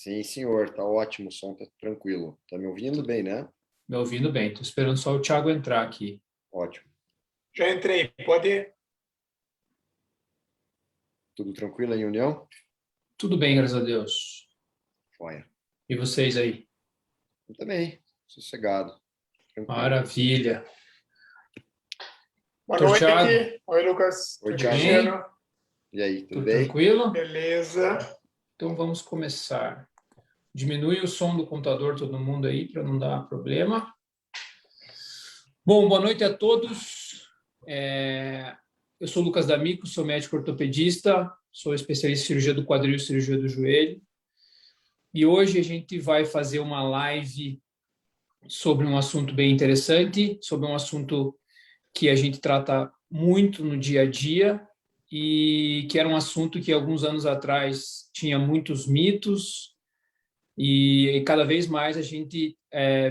Sim, senhor, tá ótimo, o som tá tranquilo. Tá me ouvindo bem, né? Me ouvindo bem. Estou esperando só o Thiago entrar aqui. Ótimo. Já entrei, pode ir. Tudo tranquilo em União? Tudo bem, graças a Deus. Joia. E vocês aí? Eu também, sossegado, tranquilo. Maravilha. Boa Doutor noite. Thiago. Oi, Lucas. Oi, Tudo Thiago. bem, Cristiano? E aí, tudo Tudo bem? tranquilo? Beleza. Então vamos começar. Diminui o som do computador, todo mundo aí, para não dar problema. Bom, boa noite a todos. Eu sou o Lucas D'Amico, sou médico ortopedista, sou especialista em cirurgia do quadril e cirurgia do joelho. E hoje a gente vai fazer uma live sobre um assunto bem interessante, sobre um assunto que a gente trata muito no dia a dia e que era um assunto que alguns anos atrás tinha muitos mitos e cada vez mais a gente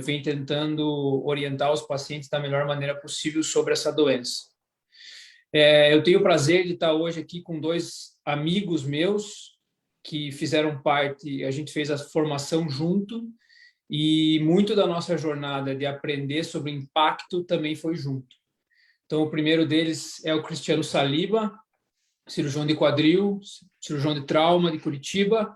vem tentando orientar os pacientes da melhor maneira possível sobre essa doença. Eu tenho o prazer de estar hoje aqui com dois amigos meus que fizeram parte, a gente fez a formação junto e muito da nossa jornada de aprender sobre impacto também foi junto. Então, o primeiro deles é o Cristiano Saliba, cirurgião de quadril, cirurgião de trauma de Curitiba,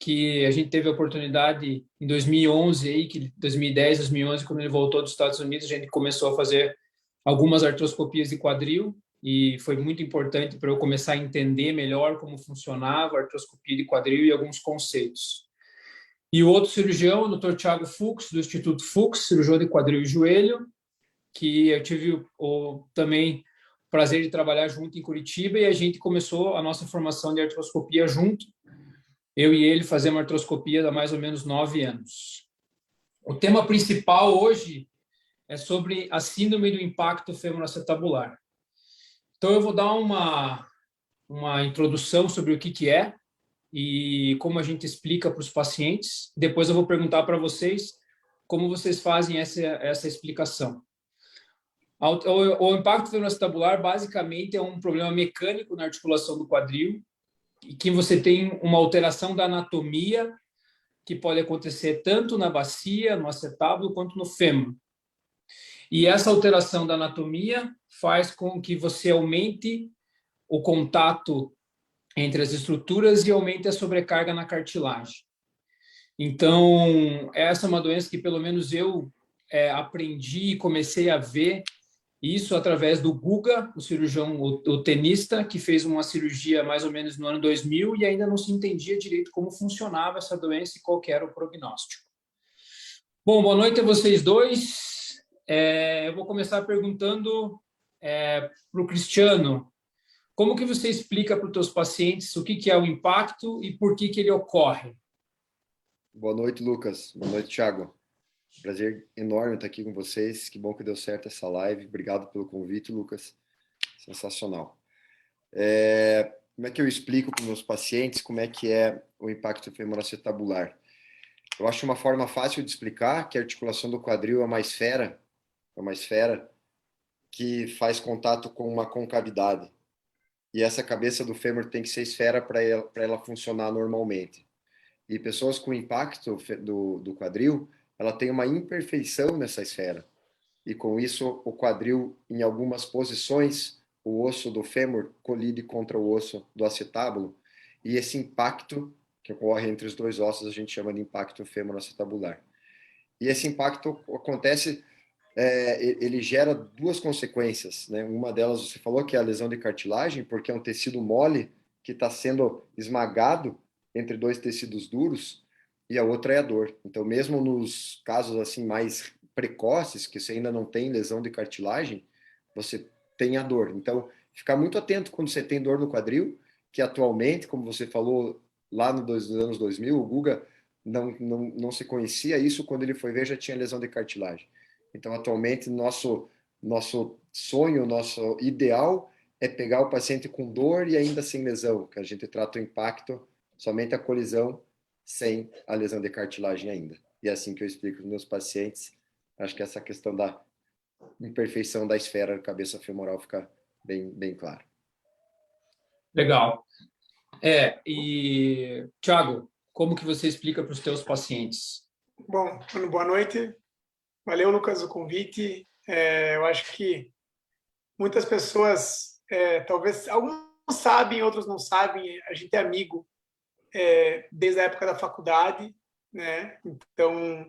que a gente teve a oportunidade em 2011, aí, 2010, 2011, quando ele voltou dos Estados Unidos, a gente começou a fazer algumas artroscopias de quadril e foi muito importante para eu começar a entender melhor como funcionava a artroscopia de quadril e alguns conceitos. E o outro cirurgião, o Dr. Thiago Fux, do Instituto Fux, cirurgião de quadril e joelho, que eu tive também o prazer de trabalhar junto em Curitiba e a gente começou a nossa formação de artroscopia junto. Eu e ele fazemos artroscopia há mais ou menos 9 anos. O tema principal hoje é sobre a síndrome do impacto femoroacetabular. Então, eu vou dar uma introdução sobre o que é e como a gente explica para os pacientes. Depois eu vou perguntar para vocês como vocês fazem essa explicação. O impacto femoroacetabular basicamente é um problema mecânico na articulação do quadril e que você tem uma alteração da anatomia que pode acontecer tanto na bacia, no acetábulo, quanto no fêmur. E essa alteração da anatomia faz com que você aumente o contato entre as estruturas e aumente a sobrecarga na cartilagem. Então, essa é uma doença que pelo menos eu aprendi e comecei a ver isso através do Guga, o cirurgião, o tenista, que fez uma cirurgia mais ou menos no ano 2000 e ainda não se entendia direito como funcionava essa doença e qual era o prognóstico. Bom, boa noite a vocês dois. Eu vou começar perguntando para o Cristiano, como que você explica para os seus pacientes o que é o impacto e por que ele ocorre? Boa noite, Lucas. Boa noite, Thiago. Prazer enorme estar aqui com vocês. Que bom que deu certo essa live. Obrigado pelo convite, Lucas. Sensacional. Como é que eu explico para os meus pacientes como é que é o impacto femoroacetabular? Eu acho uma forma fácil de explicar que a articulação do quadril é uma esfera que faz contato com uma concavidade. E essa cabeça do fêmur tem que ser esfera para ela funcionar normalmente. E pessoas com impacto do quadril, ela tem uma imperfeição nessa esfera. E com isso, o quadril, em algumas posições, o osso do fêmur colide contra o osso do acetábulo. E esse impacto que ocorre entre os dois ossos, a gente chama de impacto femoroacetabular. E esse impacto acontece, ele gera duas consequências, né? Uma delas, você falou que é a lesão de cartilagem, porque é um tecido mole que está sendo esmagado entre dois tecidos duros, e a outra é a dor. Então, mesmo nos casos assim mais precoces, que você ainda não tem lesão de cartilagem, você tem a dor. Então, ficar muito atento quando você tem dor no quadril, que atualmente, como você falou lá nos anos 2000, o Guga não se conhecia isso, quando ele foi ver já tinha lesão de cartilagem. Então, atualmente, nosso sonho, nosso ideal é pegar o paciente com dor e ainda sem lesão, que a gente trata o impacto, somente a colisão, sem a lesão de cartilagem ainda. E é assim que eu explico para os meus pacientes. Acho que essa questão da imperfeição da esfera cabeça femoral fica bem clara. Legal. E, Thiago, como que você explica para os teus pacientes? Bom, boa noite. Valeu, Lucas, o convite. Eu acho que muitas pessoas, talvez alguns sabem, outros não sabem. A gente é amigo desde a época da faculdade, né? Então, o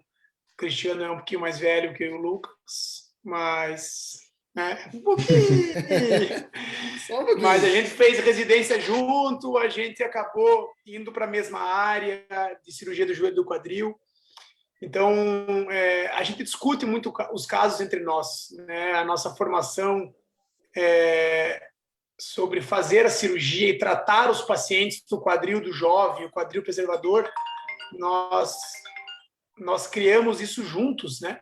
Cristiano é um pouquinho mais velho que o Lucas, mas um pouquinho. Mas a gente fez residência junto, a gente acabou indo para a mesma área de cirurgia do joelho e do quadril. Então, a gente discute muito os casos entre nós, né? A nossa formação sobre fazer a cirurgia e tratar os pacientes do quadril do jovem, o quadril preservador, nós criamos isso juntos, né?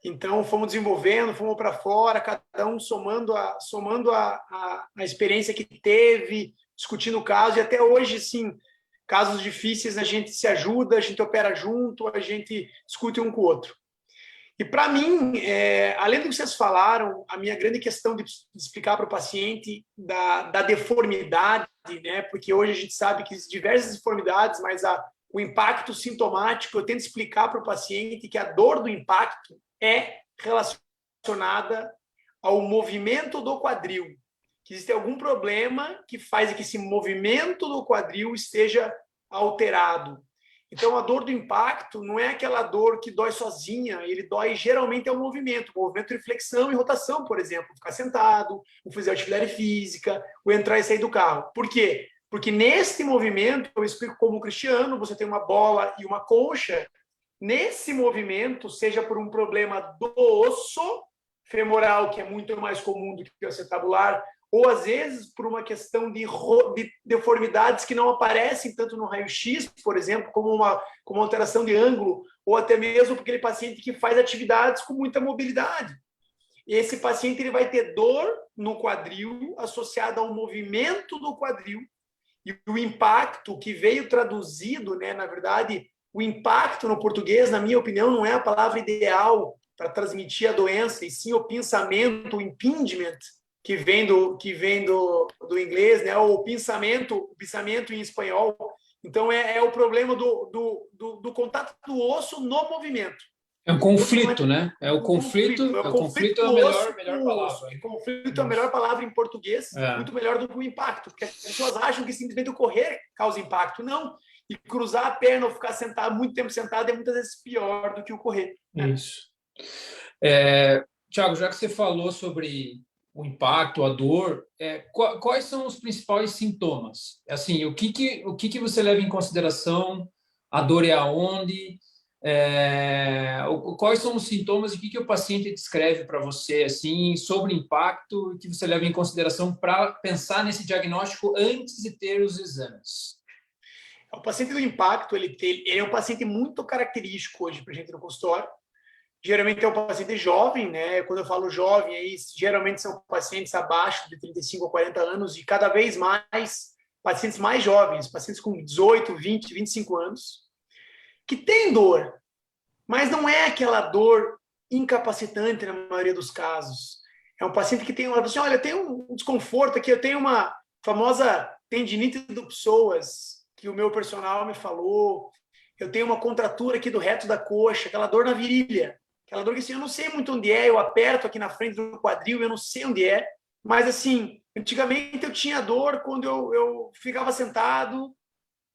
Então, fomos desenvolvendo, fomos para fora, cada um somando a experiência que teve, discutindo o caso, e até hoje, sim, casos difíceis, a gente se ajuda, a gente opera junto, a gente discute um com o outro. E, para mim, além do que vocês falaram, a minha grande questão de explicar para o paciente da deformidade, né? Porque hoje a gente sabe que existem diversas deformidades, mas o impacto sintomático, eu tento explicar para o paciente que a dor do impacto é relacionada ao movimento do quadril, que existe algum problema que faz que esse movimento do quadril esteja alterado. Então, a dor do impacto não é aquela dor que dói sozinha, ele dói geralmente ao movimento de flexão e rotação, por exemplo, ficar sentado, o fazer atividade física, o entrar e sair do carro. Por quê? Porque nesse movimento, eu explico como o Cristiano, você tem uma bola e uma concha. Nesse movimento, seja por um problema do osso femoral, que é muito mais comum do que o acetabular, ou às vezes por uma questão de deformidades que não aparecem tanto no raio-x, por exemplo, como uma alteração de ângulo, ou até mesmo por aquele paciente que faz atividades com muita mobilidade. Esse paciente ele vai ter dor no quadril associada ao movimento do quadril, e o impacto que veio traduzido, né, na verdade, o impacto no português, na minha opinião, não é a palavra ideal para transmitir a doença, e sim o pinçamento, o impingement, que vem do inglês, né? O pinçamento em espanhol. Então, é o problema do contato do osso no movimento. É um conflito, né? É o conflito é a melhor palavra. Conflito é a melhor palavra em português, muito melhor do que o impacto, porque as pessoas acham que simplesmente o correr causa impacto. Não. E cruzar a perna ou ficar sentado, muito tempo sentado, é muitas vezes pior do que o correr. Né? Isso. Thiago, já que você falou sobre o impacto, a dor, quais são os principais sintomas? Assim, o que você leva em consideração? A dor é aonde? Quais são os sintomas e o que o paciente descreve para você assim, sobre impacto que você leva em consideração para pensar nesse diagnóstico antes de ter os exames? O paciente do impacto, ele é um paciente muito característico hoje para a gente no consultório. Geralmente é um paciente jovem, né? Quando eu falo jovem, aí geralmente são pacientes abaixo de 35 a 40 anos e cada vez mais pacientes mais jovens, pacientes com 18, 20, 25 anos, que têm dor, mas não é aquela dor incapacitante na maioria dos casos. É um paciente que tem olha, eu tenho um desconforto aqui, eu tenho uma famosa tendinite do psoas, que o meu personal me falou, eu tenho uma contratura aqui do reto da coxa, aquela dor na virilha, aquela dor que assim, eu não sei muito onde é, eu aperto aqui na frente do quadril, eu não sei onde é, mas assim, antigamente eu tinha dor quando eu ficava sentado,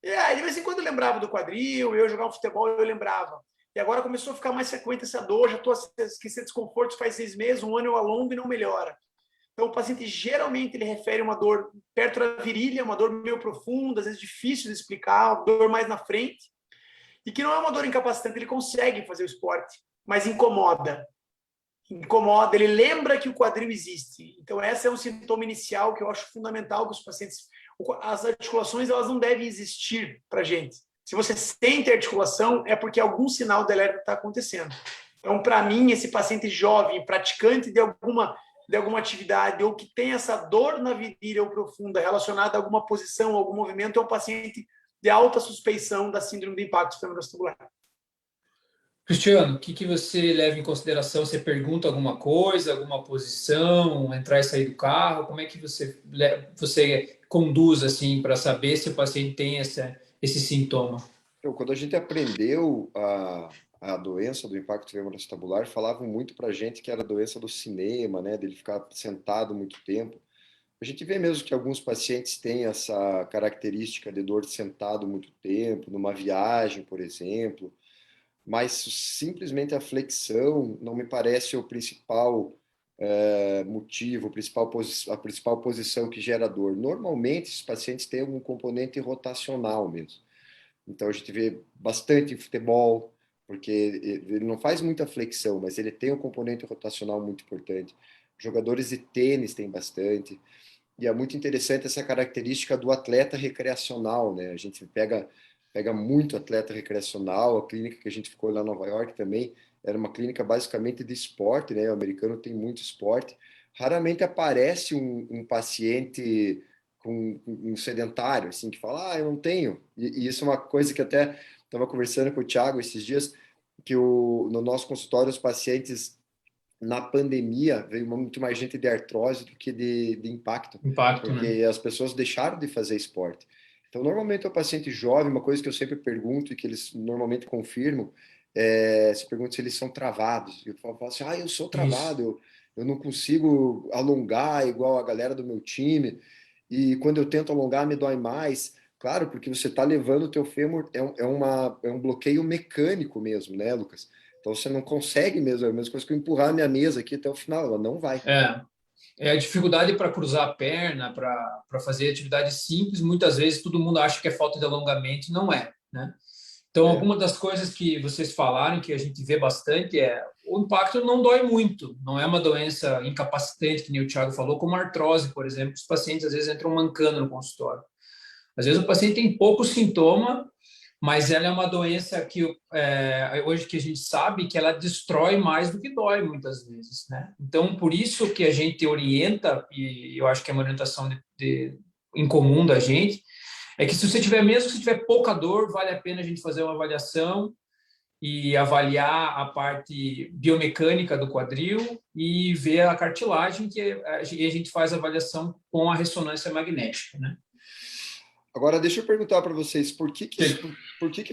e aí de vez em quando eu lembrava do quadril, eu jogava futebol, eu lembrava. E agora começou a ficar mais frequente essa dor, já estou esquecendo desconforto faz 6 meses, um ano eu alongo e não melhora. Então, o paciente, geralmente, ele refere uma dor perto da virilha, uma dor meio profunda, às vezes difícil de explicar, uma dor mais na frente, e que não é uma dor incapacitante, ele consegue fazer o esporte, mas incomoda. Incomoda, ele lembra que o quadril existe. Então, esse é um sintoma inicial que eu acho fundamental que os pacientes... As articulações, elas não devem existir para a gente. Se você sente articulação, é porque algum sinal de alerta está acontecendo. Então, para mim, esse paciente jovem, praticante de alguma atividade ou que tem essa dor na virilha ou profunda relacionada a alguma posição, algum movimento, é um paciente de alta suspeição da síndrome do impacto femorovestibular. Cristiano, o que você leva em consideração? Você pergunta alguma coisa, alguma posição, entrar e sair do carro? Como é que você conduz assim para saber se o paciente tem esse sintoma? Então, quando a gente aprendeu a doença do impacto femoroacetabular, falavam muito para a gente que era a doença do cinema, né, dele ficar sentado muito tempo. A gente vê mesmo que alguns pacientes têm essa característica de dor de sentado muito tempo, numa viagem, por exemplo, mas simplesmente a flexão não me parece o principal motivo, a principal posição que gera dor. Normalmente, esses pacientes têm algum componente rotacional mesmo. Então, a gente vê bastante em futebol, porque ele não faz muita flexão, mas ele tem um componente rotacional muito importante. Jogadores de tênis têm bastante. E é muito interessante essa característica do atleta recreacional, né? A gente pega muito atleta recreacional. A clínica que a gente ficou lá em Nova York também era uma clínica basicamente de esporte, né? O americano tem muito esporte. Raramente aparece um paciente com um sedentário, assim, que fala, eu não tenho. E isso é uma coisa que até estava conversando com o Thiago esses dias, que no nosso consultório os pacientes na pandemia veio muito mais gente de artrose do que de impacto, Impacto, porque né? as pessoas deixaram de fazer esporte. Então, normalmente o paciente jovem, uma coisa que eu sempre pergunto e que eles normalmente confirmam, se pergunta se eles são travados. Eu falo assim, eu sou Isso. travado, eu não consigo alongar igual a galera do meu time, e quando eu tento alongar me dói mais. Claro, porque você está levando o teu fêmur, é um bloqueio mecânico mesmo, né, Lucas? Então você não consegue mesmo, é a mesma coisa que eu empurrar a minha mesa aqui até o final, ela não vai. É, é a dificuldade para cruzar a perna, para fazer atividade simples. Muitas vezes todo mundo acha que é falta de alongamento, e não é, né? Então, É. alguma das coisas que vocês falaram, que a gente vê bastante, é o impacto não dói muito, não é uma doença incapacitante, que nem o Thiago falou, como a artrose, por exemplo, que os pacientes às vezes entram mancando no consultório. Às vezes o paciente tem pouco sintoma, mas ela é uma doença que hoje que a gente sabe que ela destrói mais do que dói muitas vezes, né? Então, por isso que a gente orienta, e eu acho que é uma orientação em comum da gente, é que se você tiver, mesmo se tiver pouca dor, vale a pena a gente fazer uma avaliação e avaliar a parte biomecânica do quadril e ver a cartilagem, e a gente faz a avaliação com a ressonância magnética, né? Agora, deixa eu perguntar para vocês, por que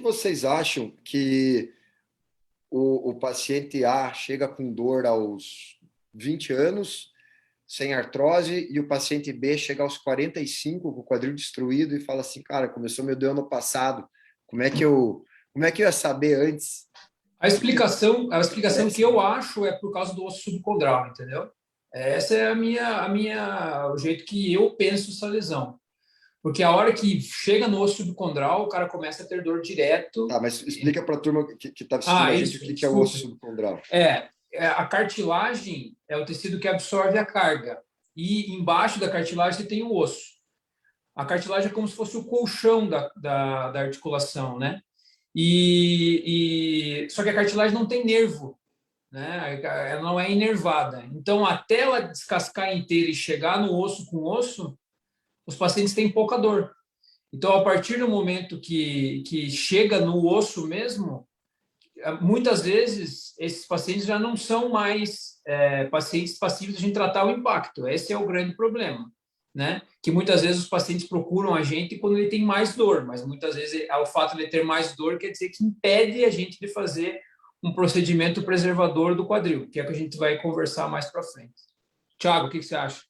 vocês acham que o paciente A chega com dor aos 20 anos, sem artrose, e o paciente B chega aos 45 com o quadril destruído e fala assim, cara, começou meu dor ano passado, como é que eu ia saber antes? A explicação que eu acho é por causa do osso subcondral, entendeu? Essa é o jeito que eu penso essa lesão. Porque a hora que chega no osso subcondral, o cara começa a ter dor direto. Tá, mas explica para a turma que está assistindo a gente Isso, o que é o osso desculpe. subcondral. A cartilagem é o tecido que absorve a carga. E embaixo da cartilagem você tem o osso. A cartilagem é como se fosse o colchão da articulação, né? Só que a cartilagem não tem nervo, né? Ela não é inervada. Então, até ela descascar inteira e chegar no osso com osso, os pacientes têm pouca dor. Então, a partir do momento que chega no osso mesmo, muitas vezes esses pacientes já não são mais pacientes passíveis de tratar o impacto. Esse é o grande problema, né? Que muitas vezes os pacientes procuram a gente quando ele tem mais dor, mas muitas vezes o fato de ele ter mais dor quer dizer que impede a gente de fazer um procedimento preservador do quadril, que é o que a gente vai conversar mais para frente. Tiago, o que você acha?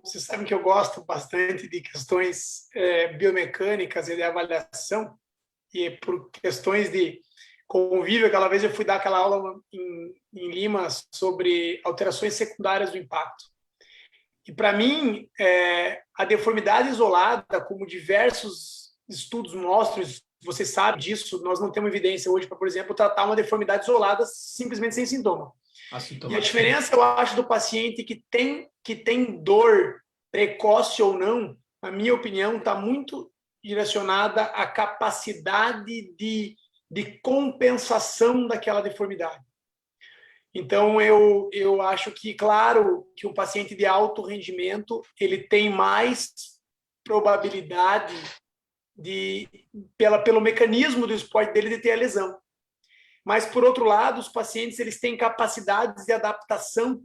Você sabe que eu gosto bastante de questões biomecânicas e de avaliação, e por questões de convívio. Aquela vez eu fui dar aquela aula em Lima sobre alterações secundárias do impacto. E, para mim, a deformidade isolada, como diversos estudos mostram, você sabe disso, nós não temos evidência hoje para, por exemplo, tratar uma deformidade isolada simplesmente sem sintoma. E a diferença, eu acho, do paciente que tem dor, precoce ou não, na minha opinião, está muito direcionada à capacidade de compensação daquela deformidade. Então, eu acho que, claro, que um paciente de alto rendimento, ele tem mais probabilidade pelo mecanismo do esporte dele de ter a lesão. Mas, por outro lado, os pacientes eles têm capacidades de adaptação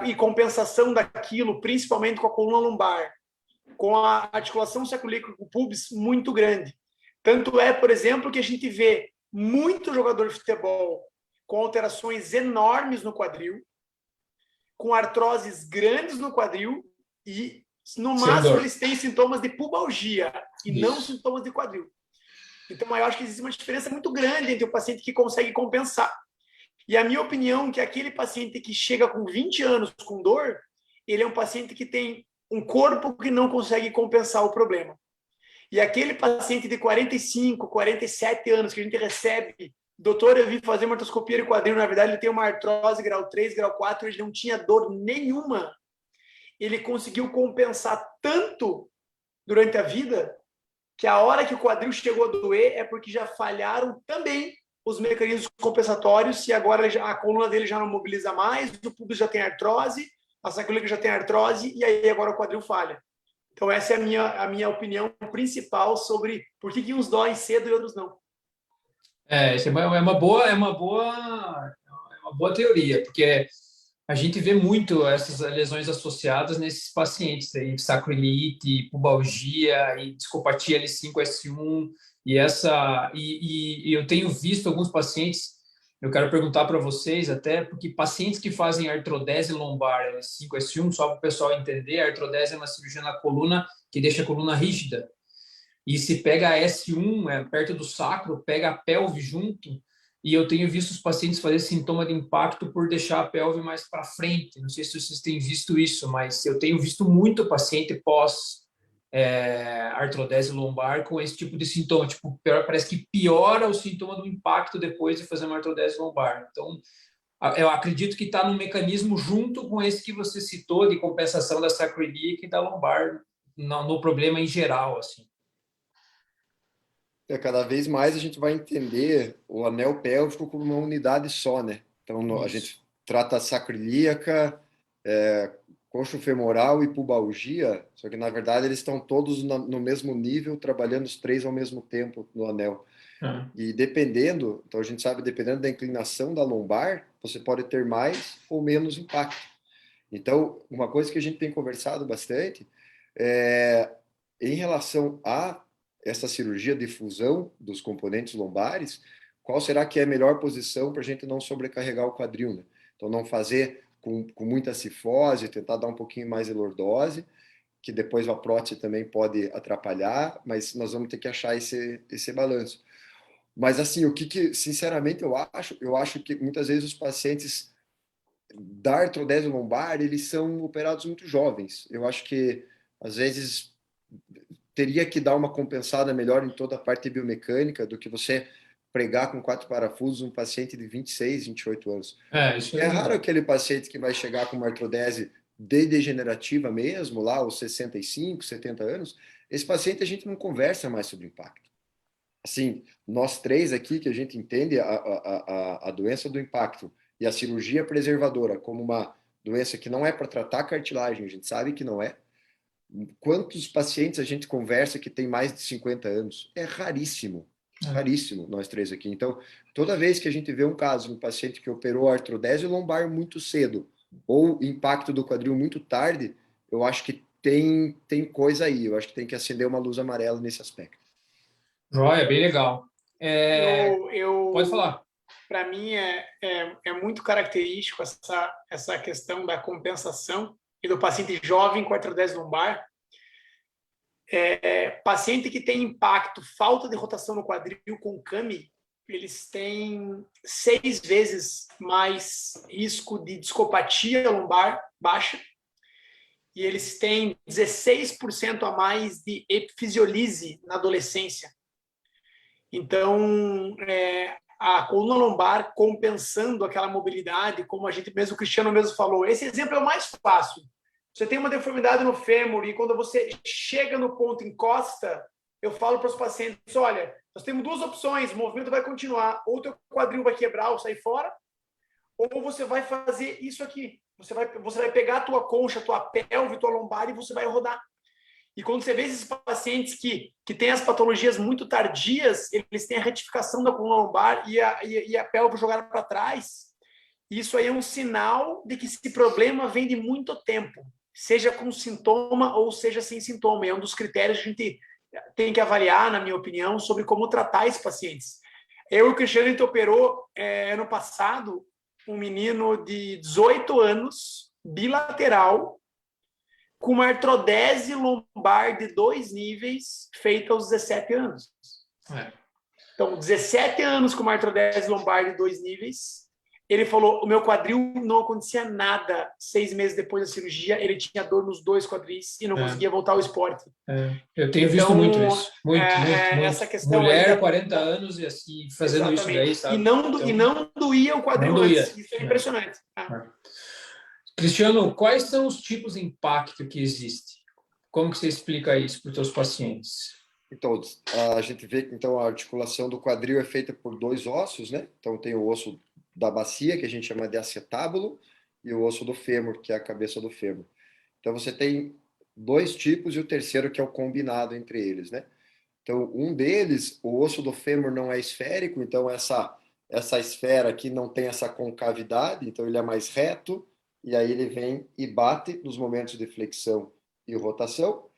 e compensação daquilo, principalmente com a coluna lombar, com a articulação sacroiliaco-pubis muito grande. Tanto é, por exemplo, que a gente vê muito jogador de futebol com alterações enormes no quadril, com artroses grandes no quadril e, no máximo, eles têm sintomas de pubalgia e não sintomas de quadril. Então, eu acho que existe uma diferença muito grande entre o paciente que consegue compensar. E a minha opinião é que aquele paciente que chega com 20 anos com dor, ele é um paciente que tem um corpo que não consegue compensar o problema. E aquele paciente de 45, 47 anos que a gente recebe, doutor, eu vim fazer uma artroscopia de quadril, na verdade ele tem uma artrose grau 3, grau 4, ele não tinha dor nenhuma. Ele conseguiu compensar tanto durante a vida que a hora que o quadril chegou a doer é porque já falharam também os mecanismos compensatórios e agora a coluna dele já não mobiliza mais, o pubis já tem artrose, a sacroiliaca já tem artrose e aí agora o quadril falha. Então essa é a minha opinião principal sobre por que uns doem cedo e outros não. Isso é uma boa teoria, porque a gente vê muito essas lesões associadas nesses pacientes aí, sacroiliite, pubalgia e discopatia L5-S1 e eu tenho visto alguns pacientes, eu quero perguntar para vocês até, porque pacientes que fazem artrodese lombar L5-S1, só para o pessoal entender, a artrodese é uma cirurgia na coluna que deixa a coluna rígida. E se pega a S1, perto do sacro, pega a pelve junto, e eu tenho visto os pacientes fazer sintoma de impacto por deixar a pelve mais para frente. Não sei se vocês têm visto isso, mas eu tenho visto muito paciente pós artrodese lombar com esse tipo de sintoma. Tipo, parece que piora o sintoma do impacto depois de fazer uma artrodese lombar. Então, eu acredito que está no mecanismo junto com esse que você citou de compensação da sacroiliaca e da lombar no problema em geral, assim. Cada vez mais a gente vai entender o anel pélvico como uma unidade só, né? Então, a gente trata a sacroiliaca, coxo femoral e pubalgia, só que, na verdade, eles estão todos no mesmo nível, trabalhando os três ao mesmo tempo no anel. E dependendo, então a gente sabe, dependendo da inclinação da lombar, você pode ter mais ou menos impacto. Então, uma coisa que a gente tem conversado bastante é em relação a essa cirurgia de fusão dos componentes lombares, qual será que é a melhor posição para a gente não sobrecarregar o quadril, né? Então, não fazer com muita cifose, tentar dar um pouquinho mais de lordose, que depois a prótese também pode atrapalhar, mas nós vamos ter que achar esse balanço. Mas, assim, sinceramente, eu acho que muitas vezes os pacientes da artrodese lombar, eles são operados muito jovens. Eu acho que, às vezes, teria que dar uma compensada melhor em toda a parte biomecânica do que você pregar com 4 parafusos um paciente de 26, 28 anos. É raro aquele paciente que vai chegar com uma artrodese degenerativa mesmo, lá aos 65, 70 anos. Esse paciente a gente não conversa mais sobre impacto. Assim, nós três aqui, que a gente entende a doença do impacto e a cirurgia preservadora como uma doença que não é para tratar cartilagem, a gente sabe que não é. Quantos pacientes a gente conversa que tem mais de 50 anos? É raríssimo, raríssimo nós três aqui. Então, toda vez que a gente vê um caso de um paciente que operou artrodese lombar muito cedo ou impacto do quadril muito tarde, eu acho que tem coisa aí, eu acho que tem que acender uma luz amarela nesse aspecto. Joia, bem legal. Pode falar. Para mim, é muito característico essa questão da compensação e do paciente jovem com artrodese lombar. Paciente que tem impacto, falta de rotação no quadril com CAMI, eles têm 6 vezes mais risco de discopatia lombar baixa e eles têm 16% a mais de epifisiolise na adolescência. Então, a coluna lombar compensando aquela mobilidade, como a gente mesmo, o Cristiano mesmo falou. Esse exemplo é o mais fácil. Você tem uma deformidade no fêmur e quando você chega no ponto encosta, eu falo para os pacientes, olha, nós temos 2 opções, o movimento vai continuar, ou teu quadril vai quebrar ou sair fora, ou você vai fazer isso aqui. Você vai pegar a tua concha, a tua pelve, a tua lombar e você vai rodar. E quando você vê esses pacientes que têm as patologias muito tardias, eles têm a retificação da coluna lombar e a pelve jogada para trás. Isso aí é um sinal de que esse problema vem de muito tempo, seja com sintoma ou seja sem sintoma. É um dos critérios que a gente tem que avaliar, na minha opinião, sobre como tratar esses pacientes. Eu e o Cristiano, a gente operou ano passado um menino de 18 anos, bilateral, com uma artrodese lombar de 2 níveis, feita aos 17 anos. Então, 17 anos com uma artrodese lombar de 2 níveis. Ele falou, o meu quadril não acontecia nada. 6 meses depois da cirurgia, ele tinha dor nos 2 quadris e não conseguia voltar ao esporte. Eu tenho visto muito isso. Muito. Essa questão mulher, 40 anos e assim, fazendo exatamente. isso daí, sabe? E não doía o quadril antes. Isso é impressionante. Cristiano, quais são os tipos de impacto que existem? Como que você explica isso para os seus pacientes? Então, a gente vê que então, a articulação do quadril é feita por 2 ossos, né? Então, tem o osso da bacia, que a gente chama de acetábulo, e o osso do fêmur, que é a cabeça do fêmur. Então, você tem 2 tipos e o terceiro que é o combinado entre eles, né? Então, um deles, o osso do fêmur não é esférico, então essa esfera aqui não tem essa concavidade, então ele é mais reto, e aí ele vem e bate nos momentos de flexão e rotação.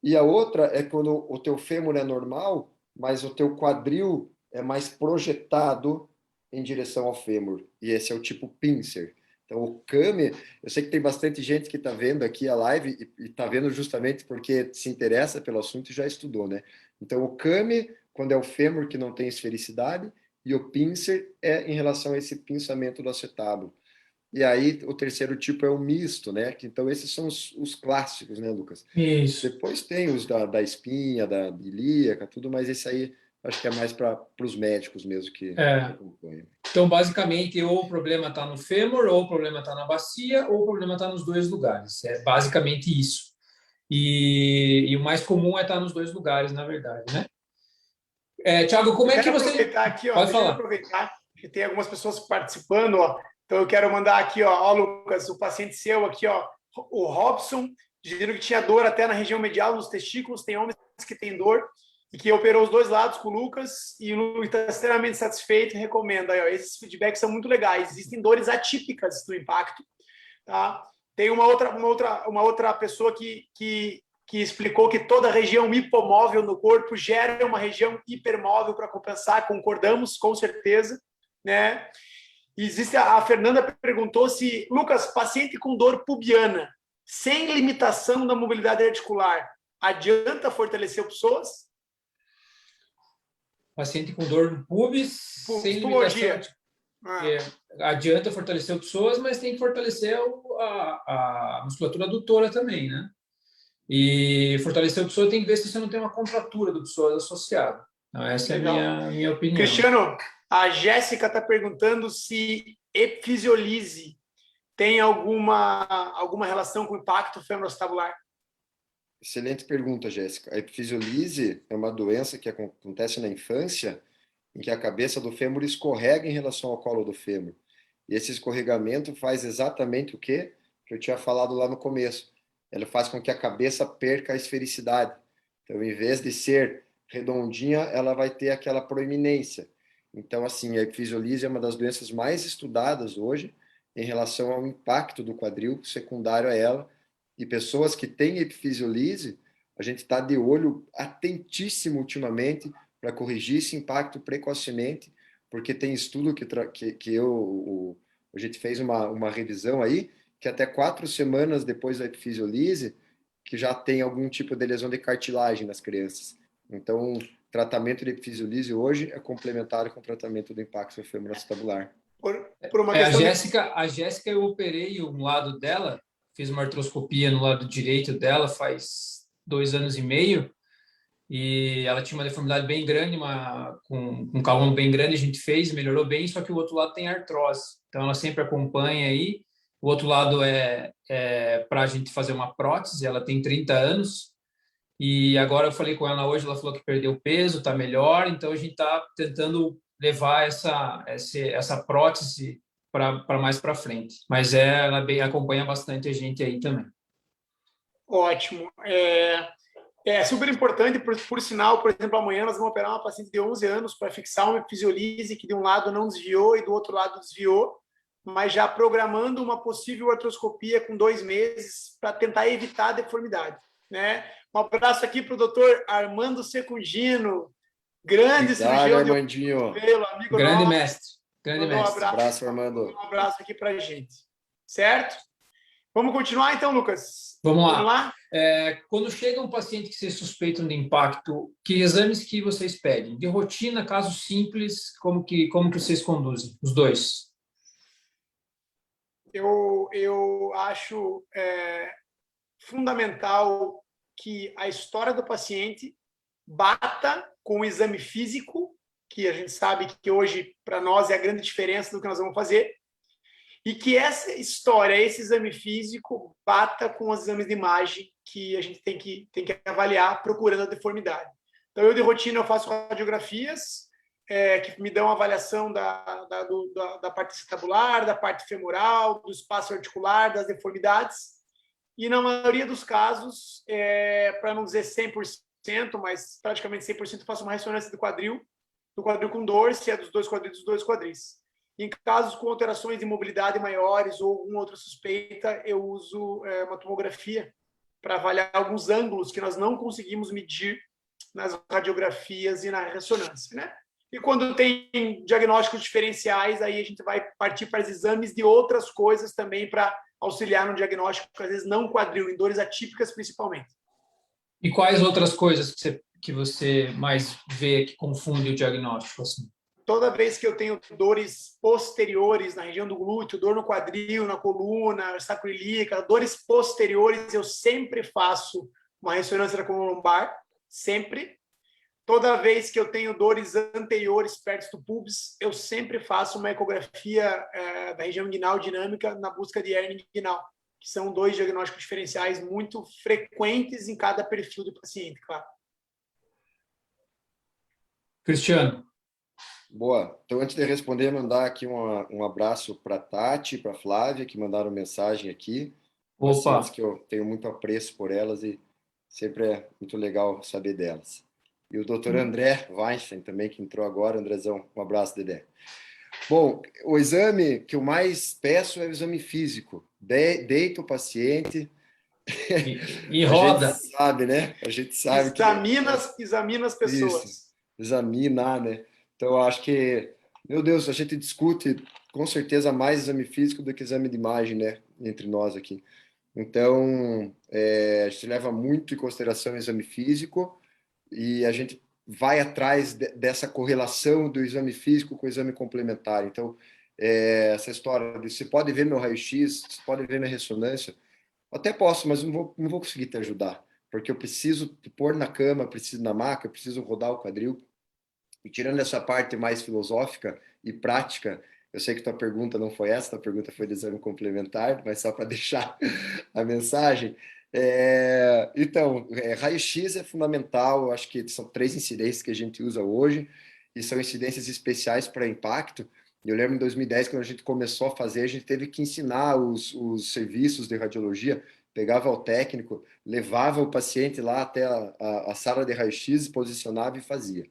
E a outra é quando o teu fêmur é normal, mas o teu quadril é mais projetado em direção ao fêmur. E esse é o tipo pincer. Então, o Kame, eu sei que tem bastante gente que está vendo aqui a live e está vendo justamente porque se interessa pelo assunto e já estudou, né? Então, o Kame, quando é o fêmur que não tem esfericidade, e o pincer é em relação a esse pinçamento do acetábulo. E aí, o terceiro tipo é o misto, né? Então, esses são os clássicos, né, Lucas? Isso. Depois tem os da espinha, da ilíaca, tudo, mas esse aí acho que é mais para os médicos mesmo que acompanham. Então, basicamente, ou o problema está no fêmur, ou o problema está na bacia, ou o problema está nos 2 lugares. É basicamente isso. E o mais comum é estar nos 2 lugares, na verdade, né? Tiago, como é que você... aproveitar aqui, Pode falar. Aproveitar que tem algumas pessoas participando, ó. Então, eu quero mandar aqui, ó, Lucas, o paciente seu aqui, ó, o Robson, dizendo que tinha dor até na região medial, nos testículos, tem homens que têm dor, e que operou os 2 lados com o Lucas, e o Lucas está extremamente satisfeito e recomenda. Aí, ó, esses feedbacks são muito legais. Existem dores atípicas do impacto. Tá? Tem uma outra pessoa que explicou que toda região hipomóvel no corpo gera uma região hipermóvel para compensar. Concordamos, com certeza. Né? Existe a Fernanda perguntou se, Lucas, paciente com dor pubiana, sem limitação da mobilidade articular, adianta fortalecer o psoas? Paciente com dor no pubis, sem limitação. Adianta fortalecer o psoas, mas tem que fortalecer a musculatura adutora também, né? E fortalecer o psoas tem que ver se você não tem uma contratura do psoas associada. Então, essa é a minha opinião. Cristiano, a Jéssica está perguntando se epifisiolise tem alguma relação com o impacto femoroacetabular. Excelente pergunta, Jéssica. A epifisiolise é uma doença que acontece na infância, em que a cabeça do fêmur escorrega em relação ao colo do fêmur. E esse escorregamento faz exatamente o que eu tinha falado lá no começo. Ela faz com que a cabeça perca a esfericidade. Então, em vez de ser redondinha, ela vai ter aquela proeminência. Então, assim, a epifisiolise é uma das doenças mais estudadas hoje em relação ao impacto do quadril secundário a ela. E pessoas que têm epifisiolise, a gente está de olho atentíssimo ultimamente para corrigir esse impacto precocemente, porque tem estudo que a gente fez uma revisão aí, que até 4 semanas depois da epifisiolise, que já tem algum tipo de lesão de cartilagem nas crianças. Então, tratamento de epifisiolise hoje é complementar com o tratamento do impacto femoroacetabular. A Jéssica, eu operei um lado dela, fiz uma artroscopia no lado direito dela faz 2 anos e meio, e ela tinha uma deformidade bem grande, com um calombo bem grande, a gente fez, melhorou bem, só que o outro lado tem artrose. Então, ela sempre acompanha aí. O outro lado é para a gente fazer uma prótese, ela tem 30 anos, e agora eu falei com ela hoje, ela falou que perdeu peso, está melhor, então a gente está tentando levar essa prótese para mais para frente. Mas ela acompanha bastante a gente aí também. Ótimo. É super importante, por sinal, por exemplo, amanhã nós vamos operar uma paciente de 11 anos para fixar uma epifisiolise que de um lado não desviou e do outro lado desviou, mas já programando uma possível artroscopia com 2 meses para tentar evitar a deformidade, né? Um abraço aqui para o doutor Armando Secundino, grande cirurgião de Armandinho. cotovelo, amigo Grande nosso. mestre. Grande Mandou mestre. Abraço, Armando. Um abraço aqui para a gente. Certo? Vamos continuar então, Lucas? Vamos lá. Quando chega um paciente que vocês suspeitam de impacto, que exames que vocês pedem? De rotina, casos simples, como que vocês conduzem? Os dois. Eu acho fundamental que a história do paciente bata com o exame físico, que a gente sabe que hoje, para nós, é a grande diferença do que nós vamos fazer, e que essa história, esse exame físico, bata com os exames de imagem que a gente tem que avaliar procurando a deformidade. Então, eu, de rotina, eu faço radiografias que me dão uma avaliação da parte acetabular, da parte femoral, do espaço articular, das deformidades, e na maioria dos casos, para não dizer 100%, mas praticamente 100%, faço uma ressonância do quadril com dor, se é dos dois quadris. Em casos com alterações de mobilidade maiores ou alguma outra suspeita, eu uso uma tomografia para avaliar alguns ângulos que nós não conseguimos medir nas radiografias e na ressonância, né? E quando tem diagnósticos diferenciais, aí a gente vai partir para os exames de outras coisas também para auxiliar no diagnóstico, às vezes não quadril, em dores atípicas principalmente. E quais outras coisas que você mais vê que confunde o diagnóstico? Assim? Toda vez que eu tenho dores posteriores na região do glúteo, dor no quadril, na coluna, sacroiliaca, dores posteriores, eu sempre faço uma ressonância da coluna lombar, sempre. Toda vez que eu tenho dores anteriores perto do pubis, eu sempre faço uma ecografia da região inguinal dinâmica na busca de hérnia inguinal, que são dois diagnósticos diferenciais muito frequentes em cada perfil do paciente, claro. Cristiano. Boa. Então, antes de responder, mandar aqui um abraço para a Tati e para a Flávia, que mandaram mensagem aqui. Pacientes que eu tenho muito apreço por elas e sempre é muito legal saber delas. E o doutor André Weinstein também, que entrou agora. Andrezão, um abraço, Dedé. Bom, o exame que eu mais peço é o exame físico. Deita o paciente... E roda. A gente sabe, né? A gente sabe examina as pessoas. Isso, examina, né? Então, eu acho que, meu Deus, a gente discute com certeza mais exame físico do que exame de imagem, né? Entre nós aqui. Então, a gente leva muito em consideração o exame físico e a gente vai atrás dessa correlação do exame físico com o exame complementar. Então, essa história de você pode ver meu raio-x, você pode ver minha ressonância, até posso, mas não vou conseguir te ajudar, porque eu preciso te pôr na cama, preciso na maca, preciso rodar o quadril. E tirando essa parte mais filosófica e prática, eu sei que tua pergunta não foi essa, tua pergunta foi de exame complementar, mas só para deixar a mensagem. Então, raio-x é fundamental, eu acho que são 3 incidências que a gente usa hoje, e são incidências especiais para impacto. Eu lembro em 2010, quando a gente começou a fazer, a gente teve que ensinar os serviços de radiologia, pegava o técnico, levava o paciente lá até a sala de raio-x, posicionava e fazia.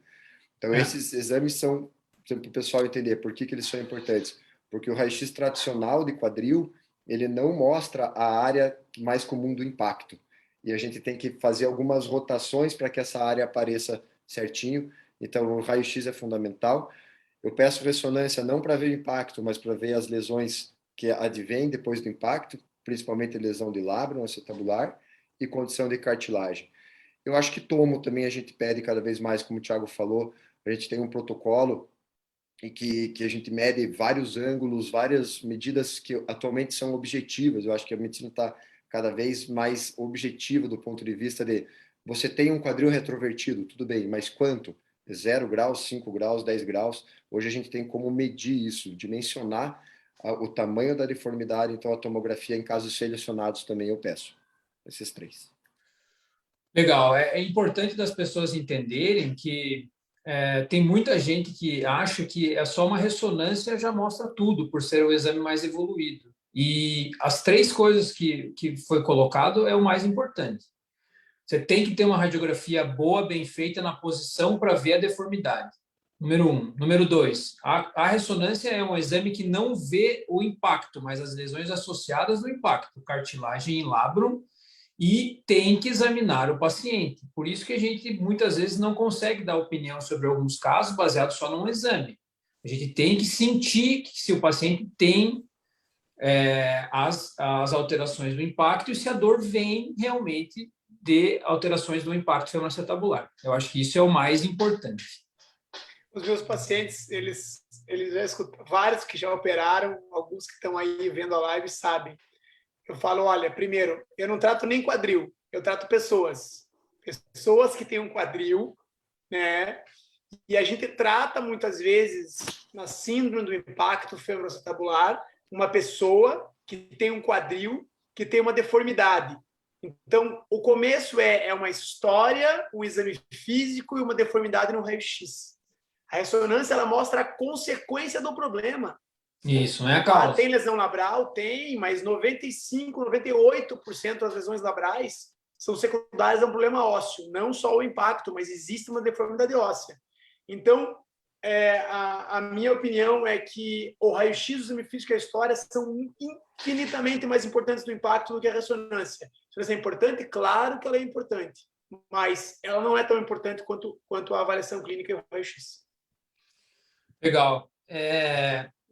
Então, esses exames são, para o pessoal entender por que eles são importantes. Porque o raio-x tradicional de quadril, ele não mostra a área mais comum do impacto. E a gente tem que fazer algumas rotações para que essa área apareça certinho. Então, o raio-x é fundamental. Eu peço ressonância não para ver o impacto, mas para ver as lesões que advêm depois do impacto, principalmente lesão de lábio, acetabular, e condição de cartilagem. Eu acho que tomo também a gente pede cada vez mais, como o Thiago falou, a gente tem um protocolo e que a gente mede vários ângulos, várias medidas que atualmente são objetivas. Eu acho que a medicina está cada vez mais objetiva do ponto de vista de você tem um quadril retrovertido, tudo bem, mas quanto? 0 graus, 5 graus, 10 graus. Hoje a gente tem como medir isso, dimensionar o tamanho da deformidade, então a tomografia em casos selecionados também eu peço. Esses 3. Legal. É importante das pessoas entenderem que tem muita gente que acha que é só uma ressonância já mostra tudo, por ser o exame mais evoluído. E as 3 coisas que foi colocado é o mais importante. Você tem que ter uma radiografia boa, bem feita na posição para ver a deformidade. Número 1. Número 2, a ressonância é um exame que não vê o impacto, mas as lesões associadas ao impacto, cartilagem em labrum e tem que examinar o paciente. Por isso que a gente muitas vezes não consegue dar opinião sobre alguns casos baseado só num exame. A gente tem que sentir que se o paciente tem as alterações do impacto e se a dor vem realmente de alterações do impacto femoroacetabular. Eu acho que isso é o mais importante. Os meus pacientes, eles já escutam, vários que já operaram, alguns que estão aí vendo a live sabem. Eu falo, olha, primeiro, eu não trato nem quadril, eu trato pessoas. Pessoas que têm um quadril, né? E a gente trata muitas vezes na síndrome do impacto femoroacetabular uma pessoa que tem um quadril que tem uma deformidade. Então, o começo é uma história, um exame físico e uma deformidade no raio-x. A ressonância ela mostra a consequência do problema. Isso, não é a causa. Tem lesão labral? tem, mas 95, 98% das lesões labrais são secundárias a um problema ósseo, não só o impacto, mas existe uma deformidade óssea. Então, a minha opinião é que o raio-x, o exame físico e a história são infinitamente mais importantes do impacto do que a ressonância. Se é importante, claro que ela é importante, mas ela não é tão importante quanto a avaliação clínica e o raio-x. Legal.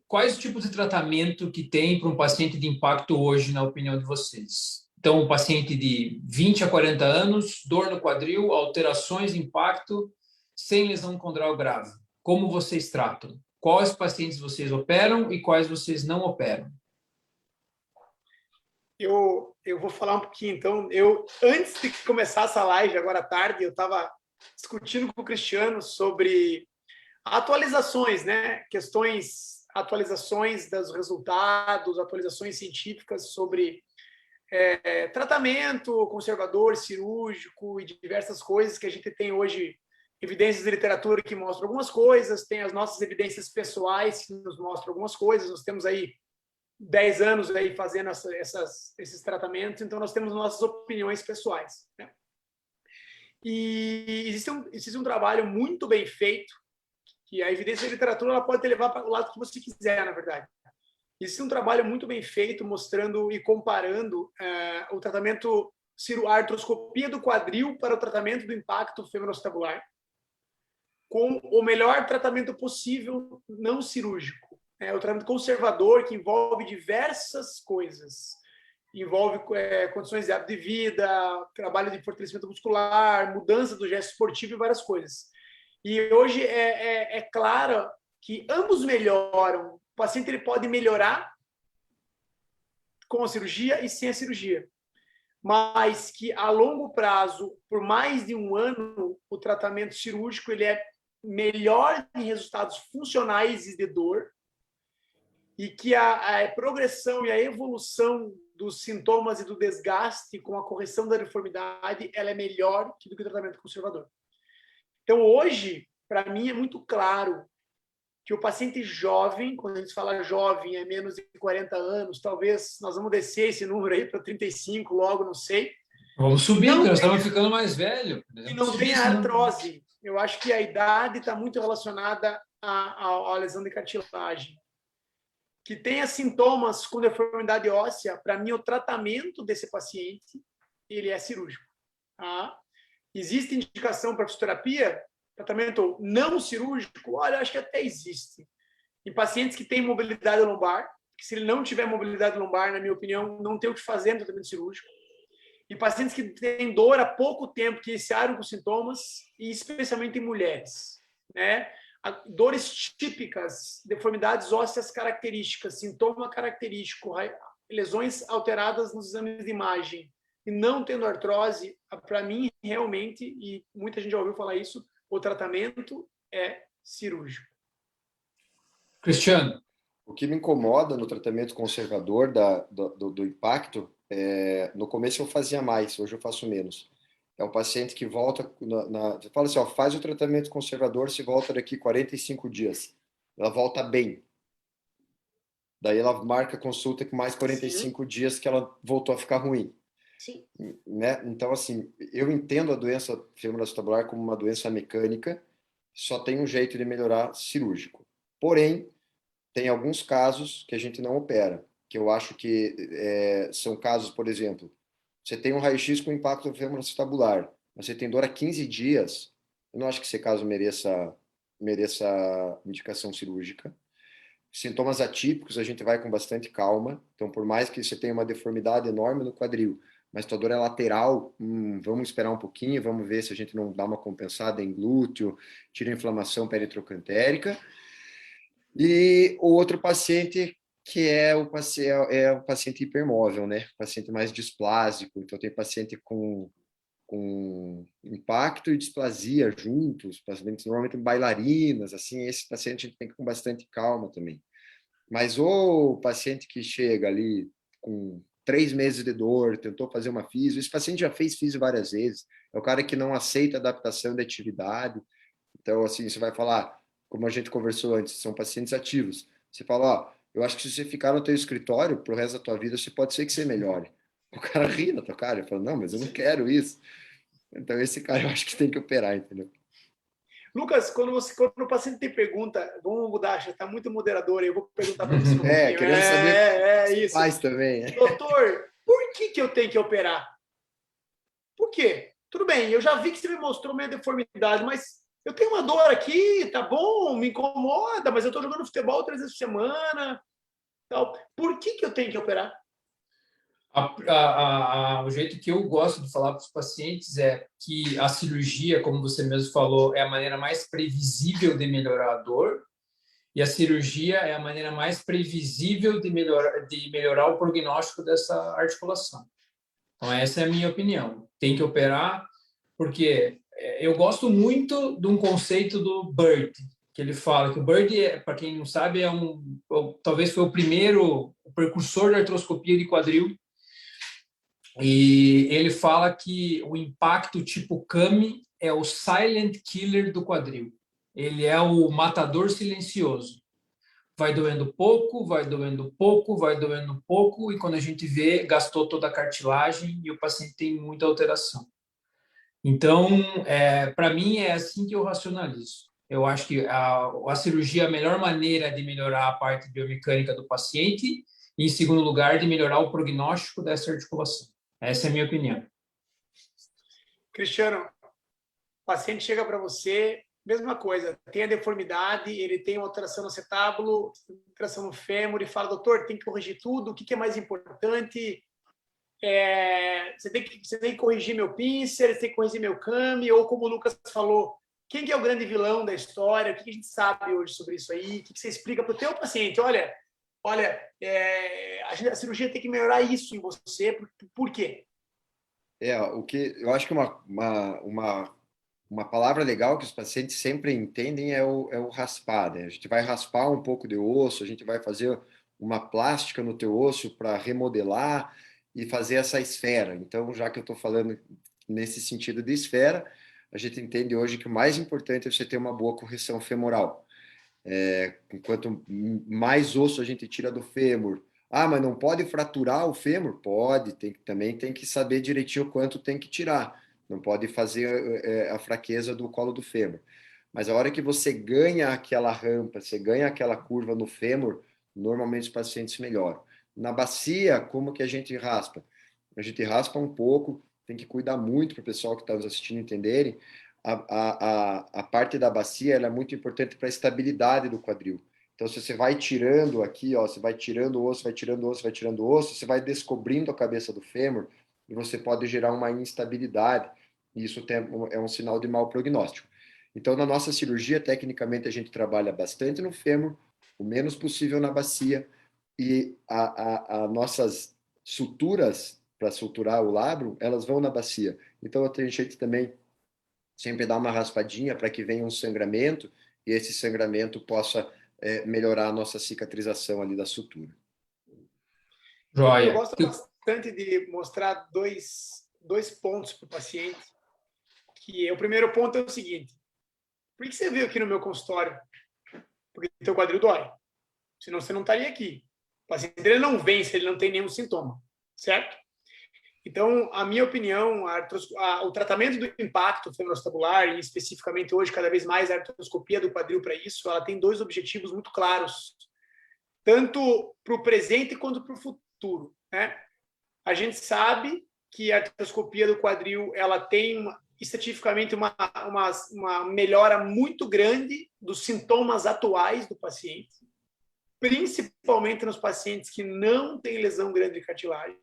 Quais tipos de tratamento que tem para um paciente de impacto hoje, na opinião de vocês? Então, um paciente de 20 a 40 anos, dor no quadril, alterações de impacto, sem lesão condral grave. Como vocês tratam? Quais pacientes vocês operam e quais vocês não operam? Eu vou falar um pouquinho, então. Antes de começar essa live, agora à tarde, eu estava discutindo com o Cristiano sobre atualizações, né? Atualizações dos resultados, atualizações científicas sobre tratamento conservador, cirúrgico e diversas coisas que a gente tem hoje, evidências de literatura que mostram algumas coisas, tem as nossas evidências pessoais que nos mostram algumas coisas, nós temos aí 10 anos aí fazendo esses tratamentos, então nós temos nossas opiniões pessoais, né? E existe um trabalho muito bem feito, que a evidência da literatura ela pode te levar para o lado que você quiser, na verdade. Existe um trabalho muito bem feito mostrando e comparando o tratamento, a artroscopia do quadril para o tratamento do impacto femoroacetabular com o melhor tratamento possível não cirúrgico. O tratamento conservador, que envolve diversas coisas. Envolve condições de hábito de vida, trabalho de fortalecimento muscular, mudança do gesto esportivo e várias coisas. E hoje é claro que ambos melhoram. O paciente ele pode melhorar com a cirurgia e sem a cirurgia. Mas que a longo prazo, por mais de um ano, o tratamento cirúrgico ele é melhor em resultados funcionais e de dor, e que a progressão e a evolução dos sintomas e do desgaste com a correção da deformidade ela é melhor do que o tratamento conservador. Então, hoje, para mim, é muito claro que o paciente jovem, quando a gente fala jovem, é menos de 40 anos, talvez nós vamos descer esse número aí para 35 logo, não sei. Vamos subindo, nós estamos ficando mais velhos. E não tem artrose. Eu acho que a idade está muito relacionada à lesão de cartilagem. Que tenha sintomas com deformidade óssea, para mim, o tratamento desse paciente, ele é cirúrgico. Tá? Existe indicação para fisioterapia? Tratamento não cirúrgico? Olha, acho que até existe. Em pacientes que têm mobilidade lombar, que se ele não tiver mobilidade lombar, na minha opinião, não tem o que fazer no tratamento cirúrgico. Em pacientes que têm dor há pouco tempo, que iniciaram com sintomas, e especialmente em mulheres, né? Dores típicas, deformidades ósseas características, sintoma característico, lesões alteradas nos exames de imagem, e não tendo artrose, para mim, realmente, e muita gente já ouviu falar isso, o tratamento é cirúrgico. Cristiano. O que me incomoda no tratamento conservador do impacto, no começo eu fazia mais, hoje eu faço menos. É o paciente que volta, você fala assim, faz o tratamento conservador, se volta daqui 45 dias. Ela volta bem. Daí ela marca consulta com mais 45 Sim. dias que ela voltou a ficar ruim. Sim. Né? Então, assim, eu entendo a doença femoroacetabular como uma doença mecânica, só tem um jeito de melhorar cirúrgico. Porém, tem alguns casos que a gente não opera, que eu acho que são casos, por exemplo, você tem um raio-x com impacto femoroacetabular, você tem dor há 15 dias, eu não acho que esse caso mereça indicação cirúrgica. Sintomas atípicos, a gente vai com bastante calma. Então, por mais que você tenha uma deformidade enorme no quadril, mas tua dor é lateral, vamos esperar um pouquinho, vamos ver se a gente não dá uma compensada em glúteo, tira a inflamação peritrocantérica. E o outro paciente que é o paciente hipermóvel, né? O paciente mais displásico. Então, tem paciente com impacto e displasia juntos, pacientes normalmente bailarinas, assim, esse paciente a gente tem que ir com bastante calma também. Mas o paciente que chega ali com 3 meses de dor, tentou fazer uma fisio, esse paciente já fez fisio várias vezes, é o cara que não aceita adaptação da atividade. Então, assim, você vai falar, como a gente conversou antes, são pacientes ativos. Você fala, ó, eu acho que se você ficar no teu escritório pro resto da tua vida, você pode ser que você melhore. O cara ri na tua cara, ele fala, não, mas eu não quero isso. Então, esse cara eu acho que tem que operar, entendeu? Lucas, quando o paciente tem pergunta, vamos mudar, já está muito moderador, eu vou perguntar para você um pouquinho. Querendo saber isso. faz também. Doutor, por que eu tenho que operar? Por quê? Tudo bem, eu já vi que você me mostrou minha deformidade, mas eu tenho uma dor aqui, tá bom, me incomoda, mas eu estou jogando futebol 3 vezes por semana. Tal. Por que eu tenho que operar? O jeito que eu gosto de falar para os pacientes é que a cirurgia, como você mesmo falou, é a maneira mais previsível de melhorar a dor, e a cirurgia é a maneira mais previsível de melhorar o prognóstico dessa articulação. Então, essa é a minha opinião. Tem que operar, porque eu gosto muito de um conceito do Bird, que ele fala que o Bird, para quem não sabe, talvez foi o precursor da artroscopia de quadril. E ele fala que o impacto tipo CAMI é o silent killer do quadril. Ele é o matador silencioso. Vai doendo pouco, vai doendo pouco, vai doendo pouco, e quando a gente vê, gastou toda a cartilagem e o paciente tem muita alteração. Então, para mim, é assim que eu racionalizo. Eu acho que a cirurgia é a melhor maneira de melhorar a parte biomecânica do paciente e, em segundo lugar, de melhorar o prognóstico dessa articulação. Essa é a minha opinião. Cristiano, o paciente chega para você, mesma coisa, tem a deformidade, ele tem uma alteração no acetábulo, alteração no fêmur, e fala, doutor, tem que corrigir tudo, o que é mais importante? Você tem que corrigir meu pincer, você tem que corrigir meu CAMI, ou como o Lucas falou, quem que é o grande vilão da história? O que a gente sabe hoje sobre isso aí? O que você explica para o teu paciente? Olha, a cirurgia tem que melhorar isso em você, por quê? O que eu acho que uma palavra legal que os pacientes sempre entendem é o raspar, né? A gente vai raspar um pouco de osso, a gente vai fazer uma plástica no teu osso para remodelar e fazer essa esfera. Então, já que eu estou falando nesse sentido de esfera, a gente entende hoje que o mais importante é você ter uma boa correção femoral. Quanto mais osso a gente tira do fêmur, mas não pode fraturar o fêmur? Pode, também tem que saber direitinho quanto tem que tirar. Não pode fazer a fraqueza do colo do fêmur. Mas a hora que você ganha aquela rampa, você ganha aquela curva no fêmur, normalmente os pacientes melhoram. Na bacia, como que a gente raspa? A gente raspa um pouco, tem que cuidar muito para o pessoal que está nos assistindo entenderem. A parte da bacia ela é muito importante para a estabilidade do quadril. Então, se você vai tirando aqui, ó, você vai tirando o osso, vai tirando o osso, vai tirando o osso, você vai descobrindo a cabeça do fêmur e você pode gerar uma instabilidade. E isso é um sinal de mau prognóstico. Então, na nossa cirurgia, tecnicamente, a gente trabalha bastante no fêmur, o menos possível na bacia, e as nossas suturas, para suturar o labro, elas vão na bacia. Então, eu tenho jeito também sempre dar uma raspadinha para que venha um sangramento e esse sangramento possa melhorar a nossa cicatrização ali da sutura. Eu Joia. gosto bastante de mostrar dois pontos para o paciente. O primeiro ponto é o seguinte: por que você veio aqui no meu consultório? Porque o teu quadril dói. Senão você não estaria aqui. O paciente ele não vem se ele não tem nenhum sintoma, certo? Então, a minha opinião, o tratamento do impacto femoroacetabular, e especificamente hoje, cada vez mais, a artroscopia do quadril para isso, ela tem 2 objetivos muito claros, tanto para o presente quanto para o futuro, né? A gente sabe que a artroscopia do quadril ela tem estatisticamente uma melhora muito grande dos sintomas atuais do paciente, principalmente nos pacientes que não têm lesão grande de cartilagem.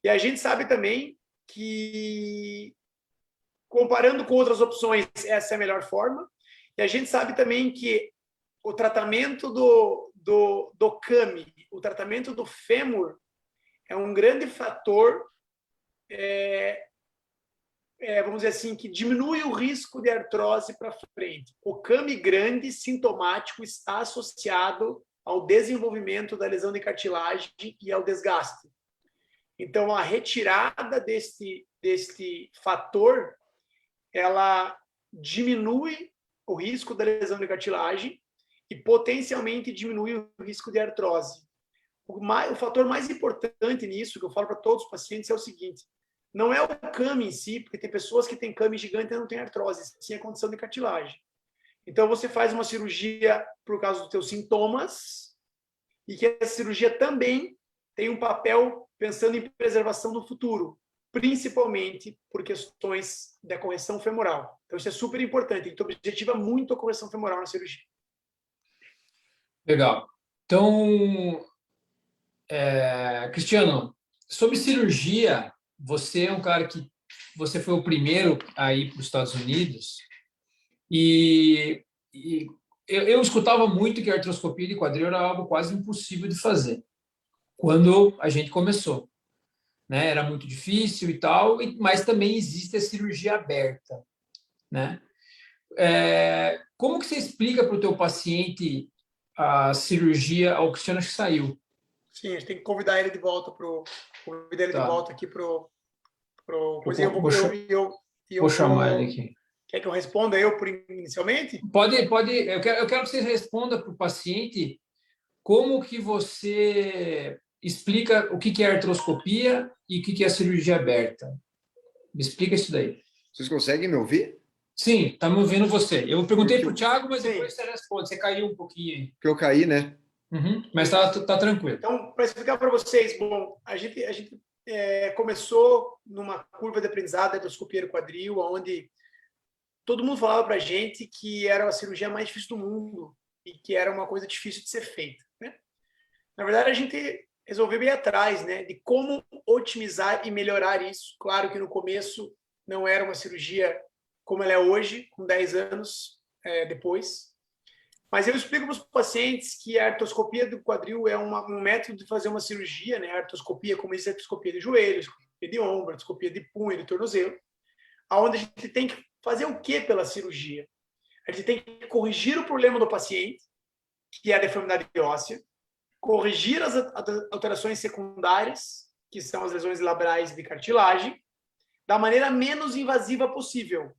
E a gente sabe também que, comparando com outras opções, essa é a melhor forma. E a gente sabe também que o tratamento do CAMI, o tratamento do fêmur, é um grande fator, vamos dizer assim, que diminui o risco de artrose para frente. O CAMI grande, sintomático, está associado ao desenvolvimento da lesão de cartilagem e ao desgaste. Então, a retirada deste fator, ela diminui o risco da lesão de cartilagem e potencialmente diminui o risco de artrose. O fator mais importante nisso, que eu falo para todos os pacientes, é o seguinte: não é o CAMI em si, porque tem pessoas que têm CAMI gigante e não têm artrose, sim a condição de cartilagem. Então, você faz uma cirurgia por causa dos teus sintomas e que a cirurgia também tem um papel pensando em preservação no futuro, principalmente por questões da correção femoral. Então, isso é super importante. Então, objetiva muito a correção femoral na cirurgia. Legal. Então, Cristiano, sobre cirurgia, você é um cara que você foi o primeiro a ir para os Estados Unidos e eu escutava muito que a artroscopia de quadril era algo quase impossível de fazer quando a gente começou, né? Era muito difícil e tal, mas também existe a cirurgia aberta, né? Como que você explica para o teu paciente a cirurgia? O Cristiano acho que saiu. Sim, a gente tem que convidar ele de volta de volta aqui pro Vou chamar ele aqui. Quer que eu responda inicialmente? Pode. Eu quero que você responda para o paciente como que você explica o que é artroscopia e o que é cirurgia aberta. Me explica isso daí. Vocês conseguem me ouvir? Sim, estamos ouvindo você. Eu perguntei para o Thiago, mas depois você responde. Você caiu um pouquinho aí. Porque eu caí, né? Mas tá tranquilo. Então, para explicar para vocês, bom, a gente começou numa curva de aprendizado da artroscopia do quadril, onde todo mundo falava para a gente que era a cirurgia mais difícil do mundo e que era uma coisa difícil de ser feita, né? Na verdade, a gente resolveu ir atrás, né, de como otimizar e melhorar isso. Claro que no começo não era uma cirurgia como ela é hoje, com 10 anos depois. Mas eu explico para os pacientes que a artroscopia do quadril é um método de fazer uma cirurgia, né? A artroscopia, como diz, a artroscopia de joelho, artroscopia de ombro, artroscopia de punho, de tornozelo, onde a gente tem que fazer o que pela cirurgia? A gente tem que corrigir o problema do paciente, que é a deformidade óssea, corrigir as alterações secundárias, que são as lesões labrais de cartilagem, da maneira menos invasiva possível,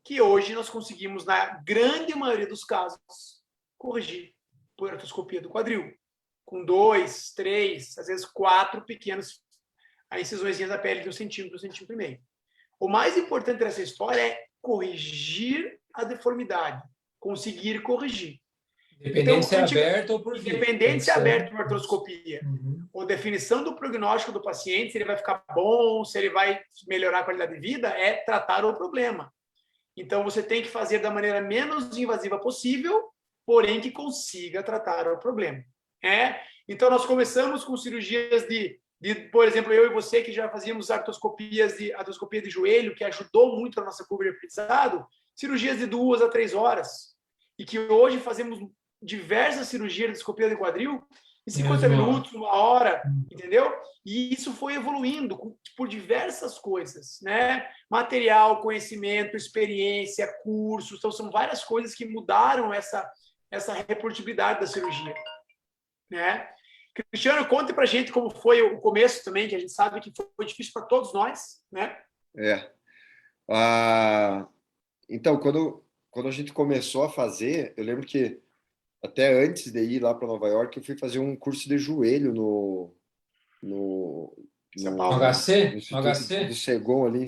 que hoje nós conseguimos, na grande maioria dos casos, corrigir por artroscopia do quadril, com 2, 3, às vezes 4 pequenas incisões da pele de 1 centímetro, 1,5 centímetros. O mais importante dessa história é corrigir a deformidade, conseguir corrigir. Independente se é aberto ou por vídeo. Independente se é aberto por artroscopia. A definição do prognóstico do paciente, se ele vai ficar bom, se ele vai melhorar a qualidade de vida, é tratar o problema. Então, você tem que fazer da maneira menos invasiva possível, porém que consiga tratar o problema. Então, nós começamos com cirurgias por exemplo, eu e você, que já fazíamos artroscopia de joelho, que ajudou muito a nossa curva de aprendizado, cirurgias de 2 a 3 horas. E que hoje fazemos diversas cirurgias de artroscopia de quadril em 50 minutos, 1 hora, entendeu? E isso foi evoluindo por diversas coisas, né? Material, conhecimento, experiência, cursos. Então, são várias coisas que mudaram essa reprodutibilidade da cirurgia, né? Cristiano, conte pra gente como foi o começo também, que a gente sabe que foi difícil para todos nós, né? Então, quando a gente começou a fazer, eu lembro que até antes de ir lá para Nova York, eu fui fazer um curso de joelho no HC? Instituto do Segon ali.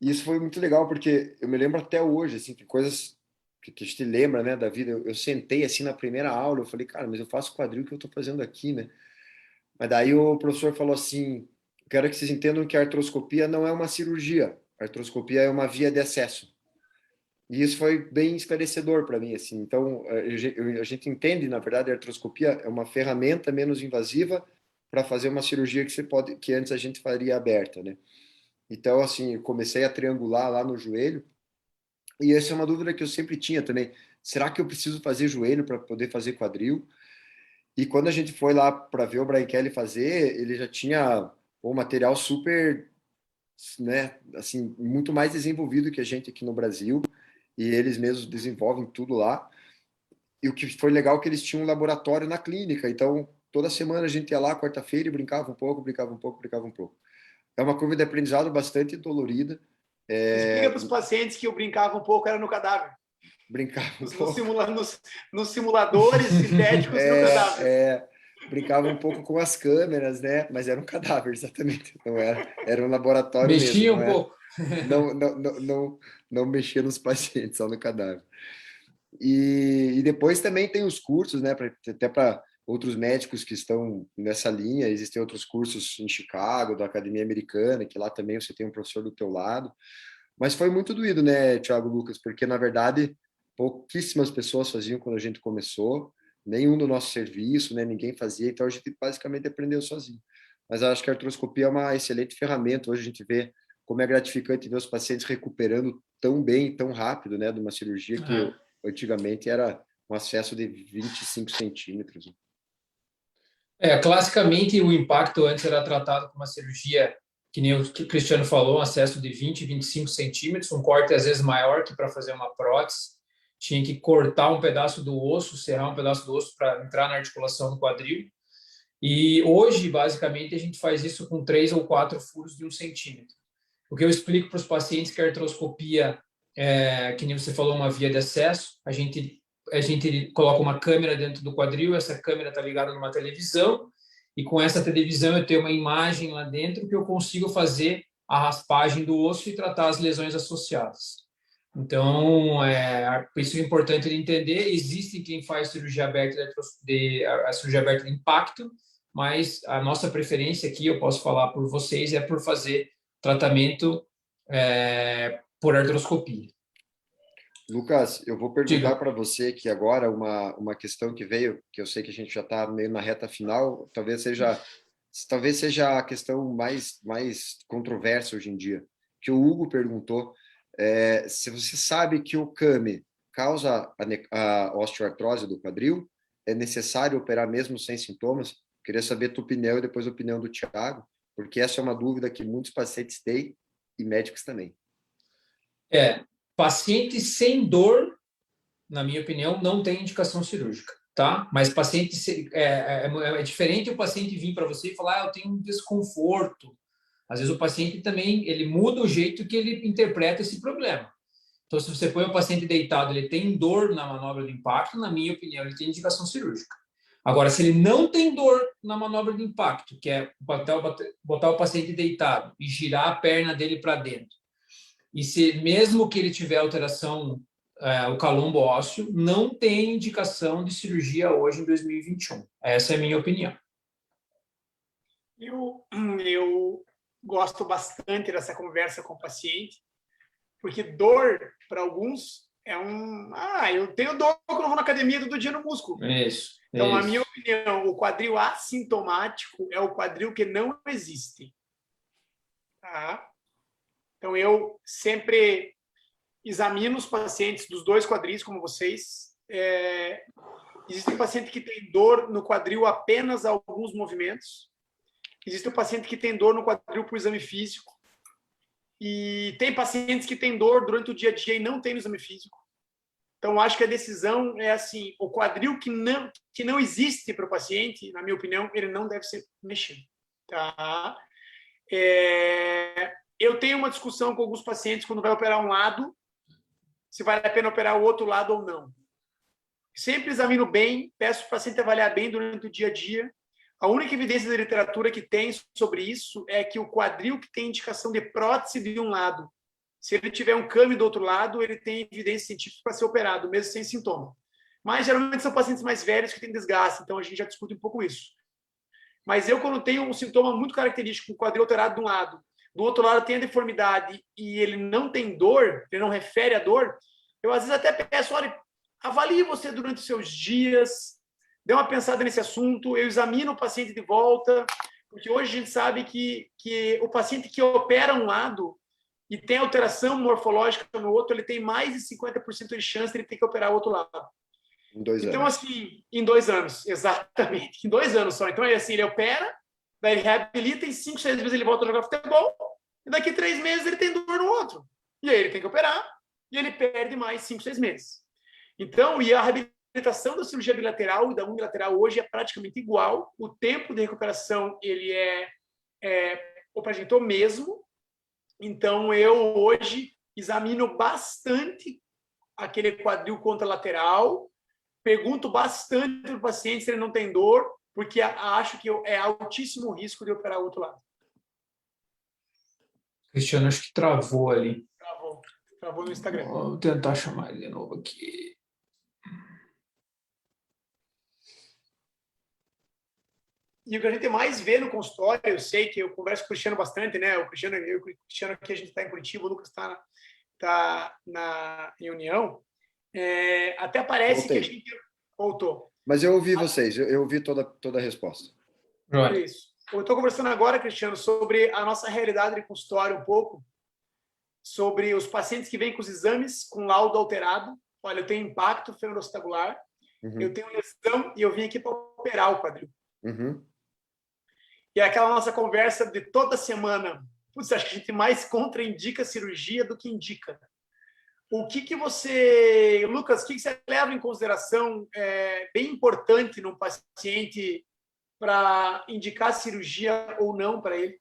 E isso foi muito legal, porque eu me lembro até hoje, assim, que coisas que a gente lembra, né, da vida. Eu sentei assim na primeira aula, eu falei, cara, mas eu faço quadril, que eu tô fazendo aqui, né? Mas daí o professor falou assim, quero que vocês entendam que a artroscopia não é uma cirurgia. A artroscopia é uma via de acesso. E isso foi bem esclarecedor para mim, assim. Então, a gente entende, na verdade, a artroscopia é uma ferramenta menos invasiva para fazer uma cirurgia que antes a gente faria aberta, né? Então, assim, eu comecei a triangular lá no joelho. E essa é uma dúvida que eu sempre tinha também. Será que eu preciso fazer joelho para poder fazer quadril? E quando a gente foi lá para ver o Brian Kelly fazer, ele já tinha um material super, né, assim, muito mais desenvolvido que a gente aqui no Brasil. E eles mesmos desenvolvem tudo lá. E o que foi legal é que eles tinham um laboratório na clínica. Então, toda semana a gente ia lá, quarta-feira, e brincava um pouco, brincava um pouco, brincava um pouco. É uma curva de aprendizado bastante dolorida. Explica para os pacientes que eu brincava um pouco, era no cadáver. Brincava um pouco. Nos simuladores sintéticos no cadáver. Brincava um pouco com as câmeras, né? Mas era um cadáver, exatamente. Não era um laboratório Mexia mesmo. um pouco. Não mexia nos pacientes, só no cadáver. E depois também tem os cursos, né? Até para outros médicos que estão nessa linha. Existem outros cursos em Chicago, da Academia Americana, que lá também você tem um professor do teu lado. Mas foi muito doído, né, Thiago Lucas? Porque, na verdade, pouquíssimas pessoas faziam quando a gente começou, nenhum do nosso serviço, né? Ninguém fazia, então a gente basicamente aprendeu sozinho. Mas eu acho que a artroscopia é uma excelente ferramenta. Hoje a gente vê como é gratificante ver os pacientes recuperando tão bem, tão rápido, né, de uma cirurgia que antigamente era um acesso de 25 centímetros. Classicamente, o impacto antes era tratado como uma cirurgia, que nem o Cristiano falou, um acesso de 20, 25 centímetros, um corte às vezes maior que para fazer uma prótese. Tinha que cortar um pedaço do osso, serrar um pedaço do osso para entrar na articulação do quadril. E hoje, basicamente, a gente faz isso com 3 ou 4 furos de 1 centímetro. O que eu explico para os pacientes que a artroscopia, que nem você falou, uma via de acesso, a gente coloca uma câmera dentro do quadril, essa câmera está ligada numa televisão, e com essa televisão eu tenho uma imagem lá dentro que eu consigo fazer a raspagem do osso e tratar as lesões associadas. Então, isso é importante de entender. Existe quem faz cirurgia aberta a cirurgia aberta de impacto, mas a nossa preferência aqui, eu posso falar por vocês, é por fazer tratamento por artroscopia. Lucas, eu vou perguntar para você aqui agora uma questão que veio, que eu sei que a gente já está meio na reta final, talvez seja a questão mais controversa hoje em dia, que o Hugo perguntou, se você sabe que o CAME causa a osteoartrose do quadril, é necessário operar mesmo sem sintomas? Queria saber a tua opinião e depois a opinião do Thiago, porque essa é uma dúvida que muitos pacientes têm e médicos também. Paciente sem dor, na minha opinião, não tem indicação cirúrgica, tá? Mas paciente é diferente o paciente vir para você e falar, eu tenho um desconforto. Às vezes o paciente também, ele muda o jeito que ele interpreta esse problema. Então, se você põe o paciente deitado, ele tem dor na manobra de impacto, na minha opinião, ele tem indicação cirúrgica. Agora, se ele não tem dor na manobra de impacto, que é botar o paciente deitado e girar a perna dele para dentro, e se mesmo que ele tiver alteração, o calombo ósseo, não tem indicação de cirurgia hoje em 2021. Essa é a minha opinião. Eu gosto bastante dessa conversa com o paciente, porque dor, para alguns, eu tenho dor quando eu vou na academia todo dia no músculo. Isso. Então, a minha opinião, o quadril assintomático é o quadril que não existe. Tá? Então, eu sempre examino os pacientes dos dois quadris, como vocês. Existe um paciente que tem dor no quadril apenas a alguns movimentos. Existe um paciente que tem dor no quadril por exame físico. E tem pacientes que têm dor durante o dia a dia e não tem no exame físico. Então, acho que a decisão é assim, o quadril que não existe para o paciente, na minha opinião, ele não deve ser mexido. Tá? Eu tenho uma discussão com alguns pacientes quando vai operar um lado, se vale a pena operar o outro lado ou não. Sempre examino bem, peço para o paciente avaliar bem durante o dia a dia. A única evidência da literatura que tem sobre isso é que o quadril que tem indicação de prótese de um lado, se ele tiver um CAME do outro lado, ele tem evidência científica para ser operado, mesmo sem sintoma. Mas, geralmente, são pacientes mais velhos que têm desgaste, então a gente já discute um pouco isso. Mas eu, quando tenho um sintoma muito característico, um quadril alterado de um lado, do outro lado tem a deformidade e ele não tem dor, ele não refere a dor, eu às vezes até peço, olha, avalie você durante os seus dias, dê uma pensada nesse assunto, eu examino o paciente de volta, porque hoje a gente sabe que o paciente que opera um lado e tem alteração morfológica no outro, ele tem mais de 50% de chance de ele ter que operar o outro lado. Em 2 Então, anos. assim, em 2 anos, exatamente. Em 2 anos só. Então, é assim, ele opera, daí ele reabilita, em 5, 6 meses ele volta a jogar futebol, e daqui 3 meses ele tem dor no outro. E aí ele tem que operar, e ele perde mais 5, 6 meses. Então, e a reabilitação da cirurgia bilateral e da unilateral hoje é praticamente igual. O tempo de recuperação, ele o mesmo. Então, eu hoje examino bastante aquele quadril contralateral, pergunto bastante para o paciente se ele não tem dor, porque acho que é altíssimo o risco de operar o outro lado. Cristiano, acho que travou ali. Travou no Instagram. Vou tentar chamar ele de novo aqui. E o que a gente mais vê no consultório, eu sei que eu converso com o Cristiano bastante, né? O Cristiano aqui, a gente está em Curitiba, o Lucas está em União. Até parece Voltei. que a gente voltou. Mas eu ouvi vocês, eu ouvi toda a resposta. Isso. Eu estou conversando agora, Cristiano, sobre a nossa realidade de consultório um pouco, sobre os pacientes que vêm com os exames com laudo alterado. Olha, eu tenho impacto femoroacetabular, eu tenho lesão e eu vim aqui para operar o quadril. E é aquela nossa conversa de toda semana. Putz, acho que a gente mais contraindica cirurgia do que indica. O que você, Lucas, o que você leva em consideração bem importante num paciente para indicar cirurgia ou não para ele?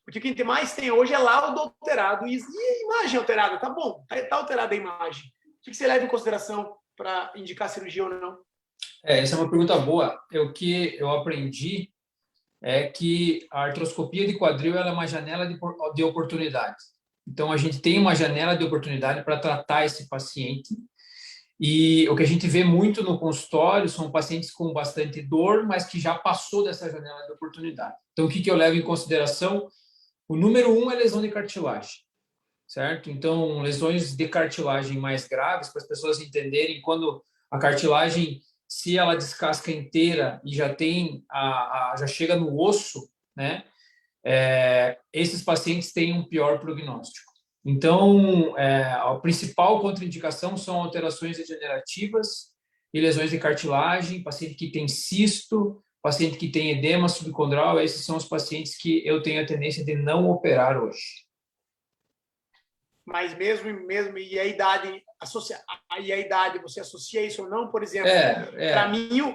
Porque o que a gente mais tem hoje é laudo alterado e imagem alterada. Tá bom, tá alterada a imagem. O que você leva em consideração para indicar cirurgia ou não? Essa é uma pergunta boa. O que eu aprendi é que a artroscopia de quadril ela é uma janela de oportunidade. Então, a gente tem uma janela de oportunidade para tratar esse paciente. E o que a gente vê muito no consultório são pacientes com bastante dor, mas que já passou dessa janela de oportunidade. Então, o que eu levo em consideração? O número 1 é lesão de cartilagem, certo? Então, lesões de cartilagem mais graves, para as pessoas entenderem, quando a cartilagem, se ela descasca inteira e já tem já chega no osso, né? Esses pacientes têm um pior prognóstico. Então, a principal contraindicação são alterações degenerativas e lesões de cartilagem, paciente que tem cisto, paciente que tem edema subcondral, esses são os pacientes que eu tenho a tendência de não operar hoje. Mas mesmo e a idade você associa isso ou não? Por exemplo,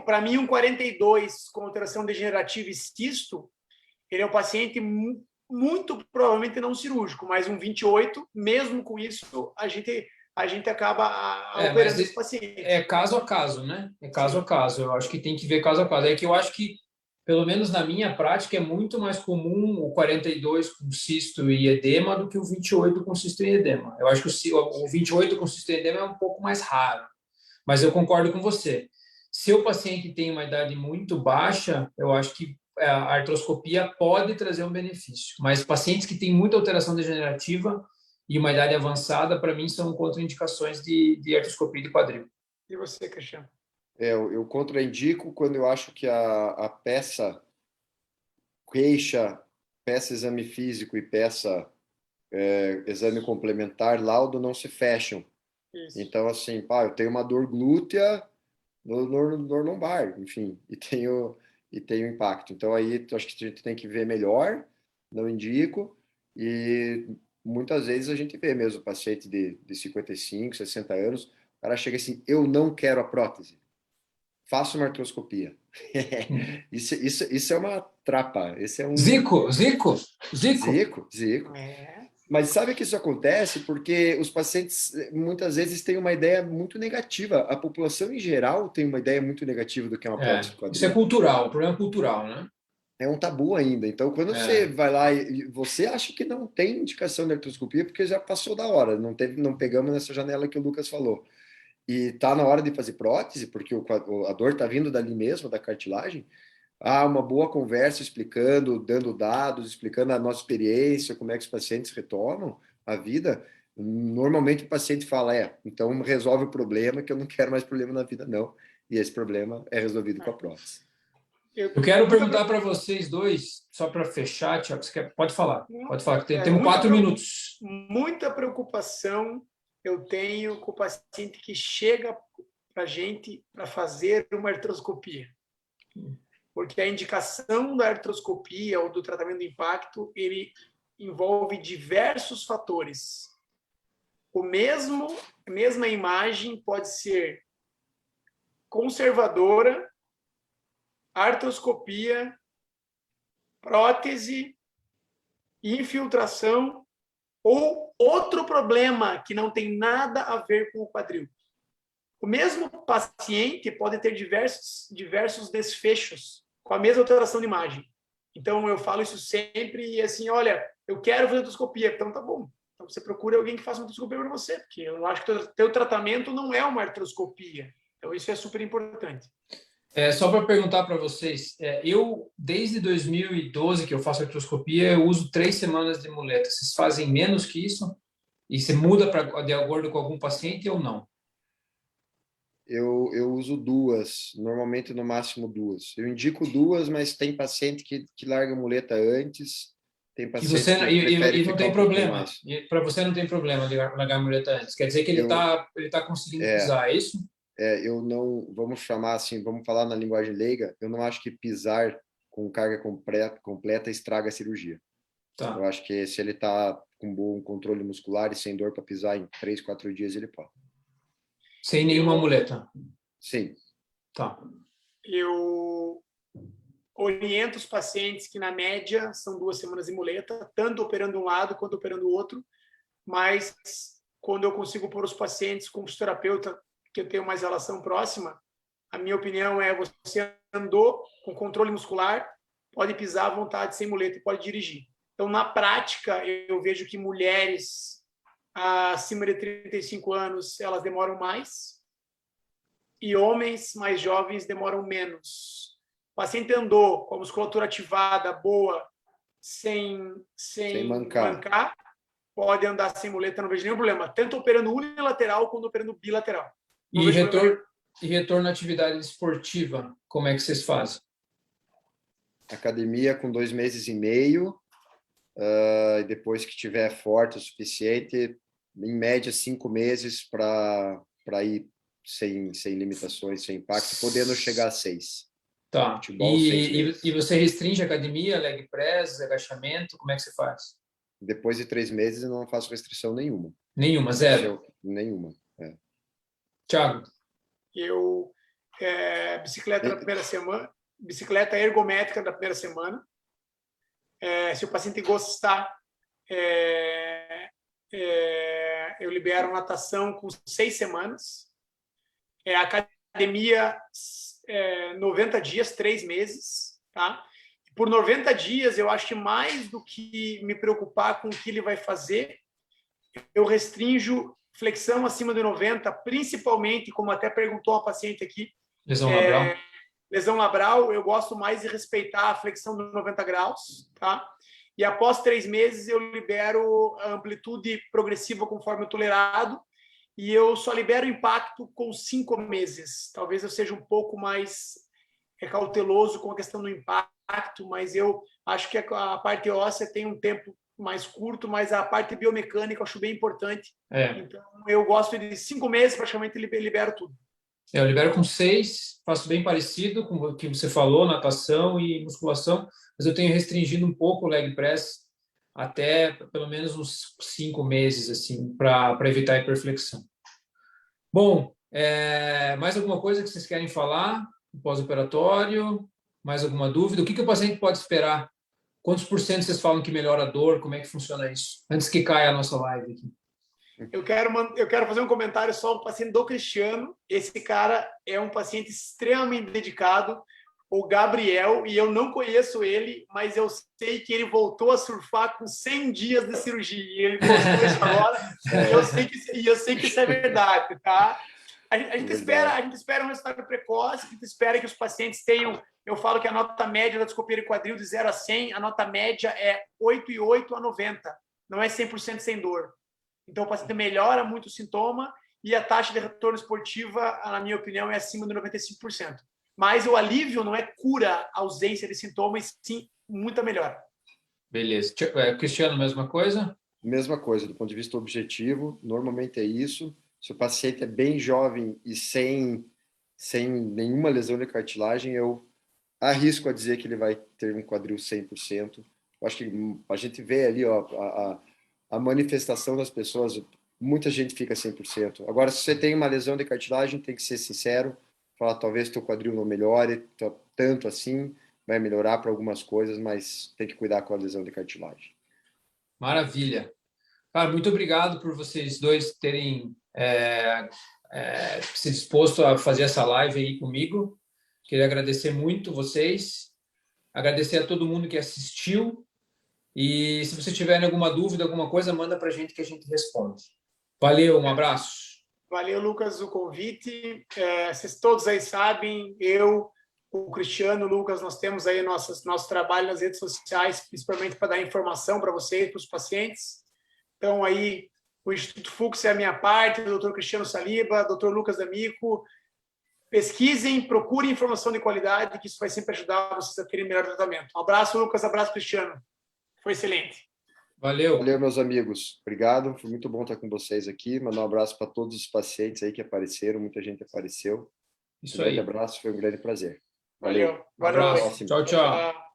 para mim um 42 com alteração degenerativa e cisto, ele é um paciente muito provavelmente não cirúrgico, mas um 28, mesmo com isso, a gente acaba operando esse paciente. É caso a caso, né? É caso a caso. Eu acho que tem que ver caso a caso. É que eu acho que, pelo menos na minha prática, é muito mais comum o 42 com cisto e edema do que o 28 com cisto e edema. Eu acho que o 28 com cisto e edema é um pouco mais raro. Mas eu concordo com você. Se o paciente tem uma idade muito baixa, eu acho que a artroscopia pode trazer um benefício. Mas pacientes que têm muita alteração degenerativa e uma idade avançada, para mim, são contraindicações de artroscopia de quadril. E você, Cristiano? Eu contraindico quando eu acho que a peça queixa, peça exame físico e peça exame complementar, laudo, não se fecham. Isso. Então, assim, eu tenho uma dor glútea, dor lombar, enfim, e tenho impacto. Então, aí, acho que a gente tem que ver melhor, não indico, e muitas vezes a gente vê mesmo paciente de 55, 60 anos, o cara chega assim, eu não quero a prótese, faça uma artroscopia. Isso é uma trapa. Esse é um... Zico. Mas sabe que isso acontece porque os pacientes muitas vezes têm uma ideia muito negativa. A população em geral tem uma ideia muito negativa do que é uma prótese de quadril. Isso é cultural, o problema é cultural, né? É um tabu ainda. Então, quando você vai lá e você acha que não tem indicação de artroscopia porque já passou da hora, não pegamos nessa janela que o Lucas falou. E tá na hora de fazer prótese, porque a dor tá vindo dali mesmo, da cartilagem, Uma boa conversa explicando, dando dados, explicando a nossa experiência, como é que os pacientes retomam a vida. Normalmente o paciente fala, então resolve o problema, que eu não quero mais problema na vida, não. E esse problema é resolvido com a prótese. Eu quero perguntar para vocês dois, só para fechar, Tiago, pode falar, que temos 4 minutos. Muita preocupação eu tenho com o paciente que chega para a gente para fazer uma artroscopia. Porque a indicação da artroscopia ou do tratamento de impacto, ele envolve diversos fatores. A mesma imagem pode ser conservadora, artroscopia, prótese, infiltração ou outro problema que não tem nada a ver com o quadril. O mesmo paciente pode ter diversos desfechos com a mesma alteração de imagem. Então, eu falo isso sempre e assim, olha, eu quero fazer artroscopia, então tá bom. Então, você procura alguém que faça uma artroscopia para você, porque eu acho que o teu tratamento não é uma artroscopia. Então, isso é super importante. Só para perguntar para vocês, eu, desde 2012 que eu faço artroscopia, eu uso 3 semanas de muleta. Vocês fazem menos que isso? E você muda de acordo com algum paciente ou não? Eu uso 2, normalmente no máximo 2. Eu indico 2, mas tem paciente que larga a muleta antes, tem paciente que prefere não tem problema. Para você não tem problema de largar a muleta antes. Quer dizer que ele tá conseguindo pisar, é isso? Eu não, vamos chamar assim, vamos falar na linguagem leiga, eu não acho que pisar com carga completa estraga a cirurgia. Tá. Eu acho que se ele está com bom controle muscular e sem dor para pisar em 3, 4 dias, ele pode. Sem nenhuma muleta? Sim. Tá. Eu oriento os pacientes que, na média, são 2 semanas de muleta, tanto operando um lado quanto operando o outro, mas quando eu consigo pôr os pacientes com o fisioterapeuta, que eu tenho mais relação próxima, a minha opinião é: você andou com controle muscular, pode pisar à vontade sem muleta e pode dirigir. Então, na prática, eu vejo que mulheres acima de 35 anos, elas demoram mais, e homens mais jovens demoram menos. O paciente andou com a musculatura ativada, boa, sem mancar, pode andar sem muleta, não vejo nenhum problema, tanto operando unilateral quanto operando bilateral. E retorno à atividade esportiva, como é que vocês fazem? Academia com 2 meses e meio, depois que tiver forte o suficiente, em média 5 meses para ir sem limitações, sem impacto, podendo chegar a 6. Tá. Futebol, e você restringe a academia, leg press, agachamento, como é que você faz? Depois de 3 meses eu não faço restrição nenhuma. Nenhuma, zero? Nenhuma. Tiago? Eu, bicicleta na primeira semana, bicicleta ergométrica da primeira semana. Se o paciente gostar, eu libero natação com 6 semanas. Academia, 90 dias, 3 meses. Tá? Por 90 dias, eu acho que mais do que me preocupar com o que ele vai fazer, eu restringo flexão acima de 90, principalmente, como até perguntou a paciente aqui, lesão labral. Lesão labral, eu gosto mais de respeitar a flexão de 90 graus, tá? E após 3 meses, eu libero a amplitude progressiva conforme o tolerado, e eu só libero impacto com 5 meses. Talvez eu seja um pouco mais cauteloso com a questão do impacto, mas eu acho que a parte óssea tem um tempo mais curto, mas a parte biomecânica eu acho bem importante. Então, eu gosto de 5 meses, praticamente libero tudo. Eu libero com 6, faço bem parecido com o que você falou, natação e musculação, mas eu tenho restringido um pouco o leg press até pelo menos uns 5 meses, assim, para evitar a hiperflexão. Bom, mais alguma coisa que vocês querem falar? Pós-operatório? Mais alguma dúvida? O que o paciente pode esperar? Quantos por cento vocês falam que melhora a dor? Como é que funciona isso? Antes que caia a nossa live aqui. Eu quero fazer um comentário só do paciente do Cristiano. Esse cara é um paciente extremamente dedicado, o Gabriel, e eu não conheço ele, mas eu sei que ele voltou a surfar com 100 dias de cirurgia. E ele postou isso agora, e eu sei que isso é verdade, tá? A gente espera um resultado precoce, a gente espera que os pacientes tenham... Eu falo que a nota média da discopeira e quadril de 0 a 100, a nota média é 8,8 a 90. Não é 100% sem dor. Então, o paciente melhora muito o sintoma e a taxa de retorno esportiva, na minha opinião, é acima de 95%. Mas o alívio não é cura a ausência de sintomas, sim muita melhora. Beleza. Cristiano, mesma coisa? Mesma coisa, do ponto de vista objetivo, normalmente é isso. Se o paciente é bem jovem e sem nenhuma lesão de cartilagem, eu arrisco a dizer que ele vai ter um quadril 100%. Eu acho que a gente vê ali a manifestação das pessoas, muita gente fica 100%. Agora, se você tem uma lesão de cartilagem, tem que ser sincero, falar talvez teu quadril não melhore tanto assim, vai melhorar para algumas coisas, mas tem que cuidar com a lesão de cartilagem. Maravilha. Cara, muito obrigado por vocês dois terem se disposto a fazer essa live aí comigo. Queria agradecer muito vocês, agradecer a todo mundo que assistiu e se você tiver alguma dúvida, alguma coisa, manda para a gente que a gente responde. Valeu, um abraço. Valeu, Lucas, o convite. Vocês todos aí sabem, eu, o Cristiano, o Lucas, nós temos aí nosso trabalho nas redes sociais, principalmente para dar informação para vocês, para os pacientes. Então, aí, o Instituto Fux é a minha parte, o Dr. Cristiano Saliba, Dr. Lucas D'Amico. Pesquisem, procurem informação de qualidade, que isso vai sempre ajudar vocês a terem melhor tratamento. Um abraço, Lucas, abraço, Cristiano. Foi excelente. Valeu. Valeu, meus amigos. Obrigado. Foi muito bom estar com vocês aqui. Mandar um abraço para todos os pacientes aí que apareceram. Muita gente apareceu. Isso Um grande aí. abraço. Foi um grande prazer. Valeu. Um abraço. Tchau, tchau.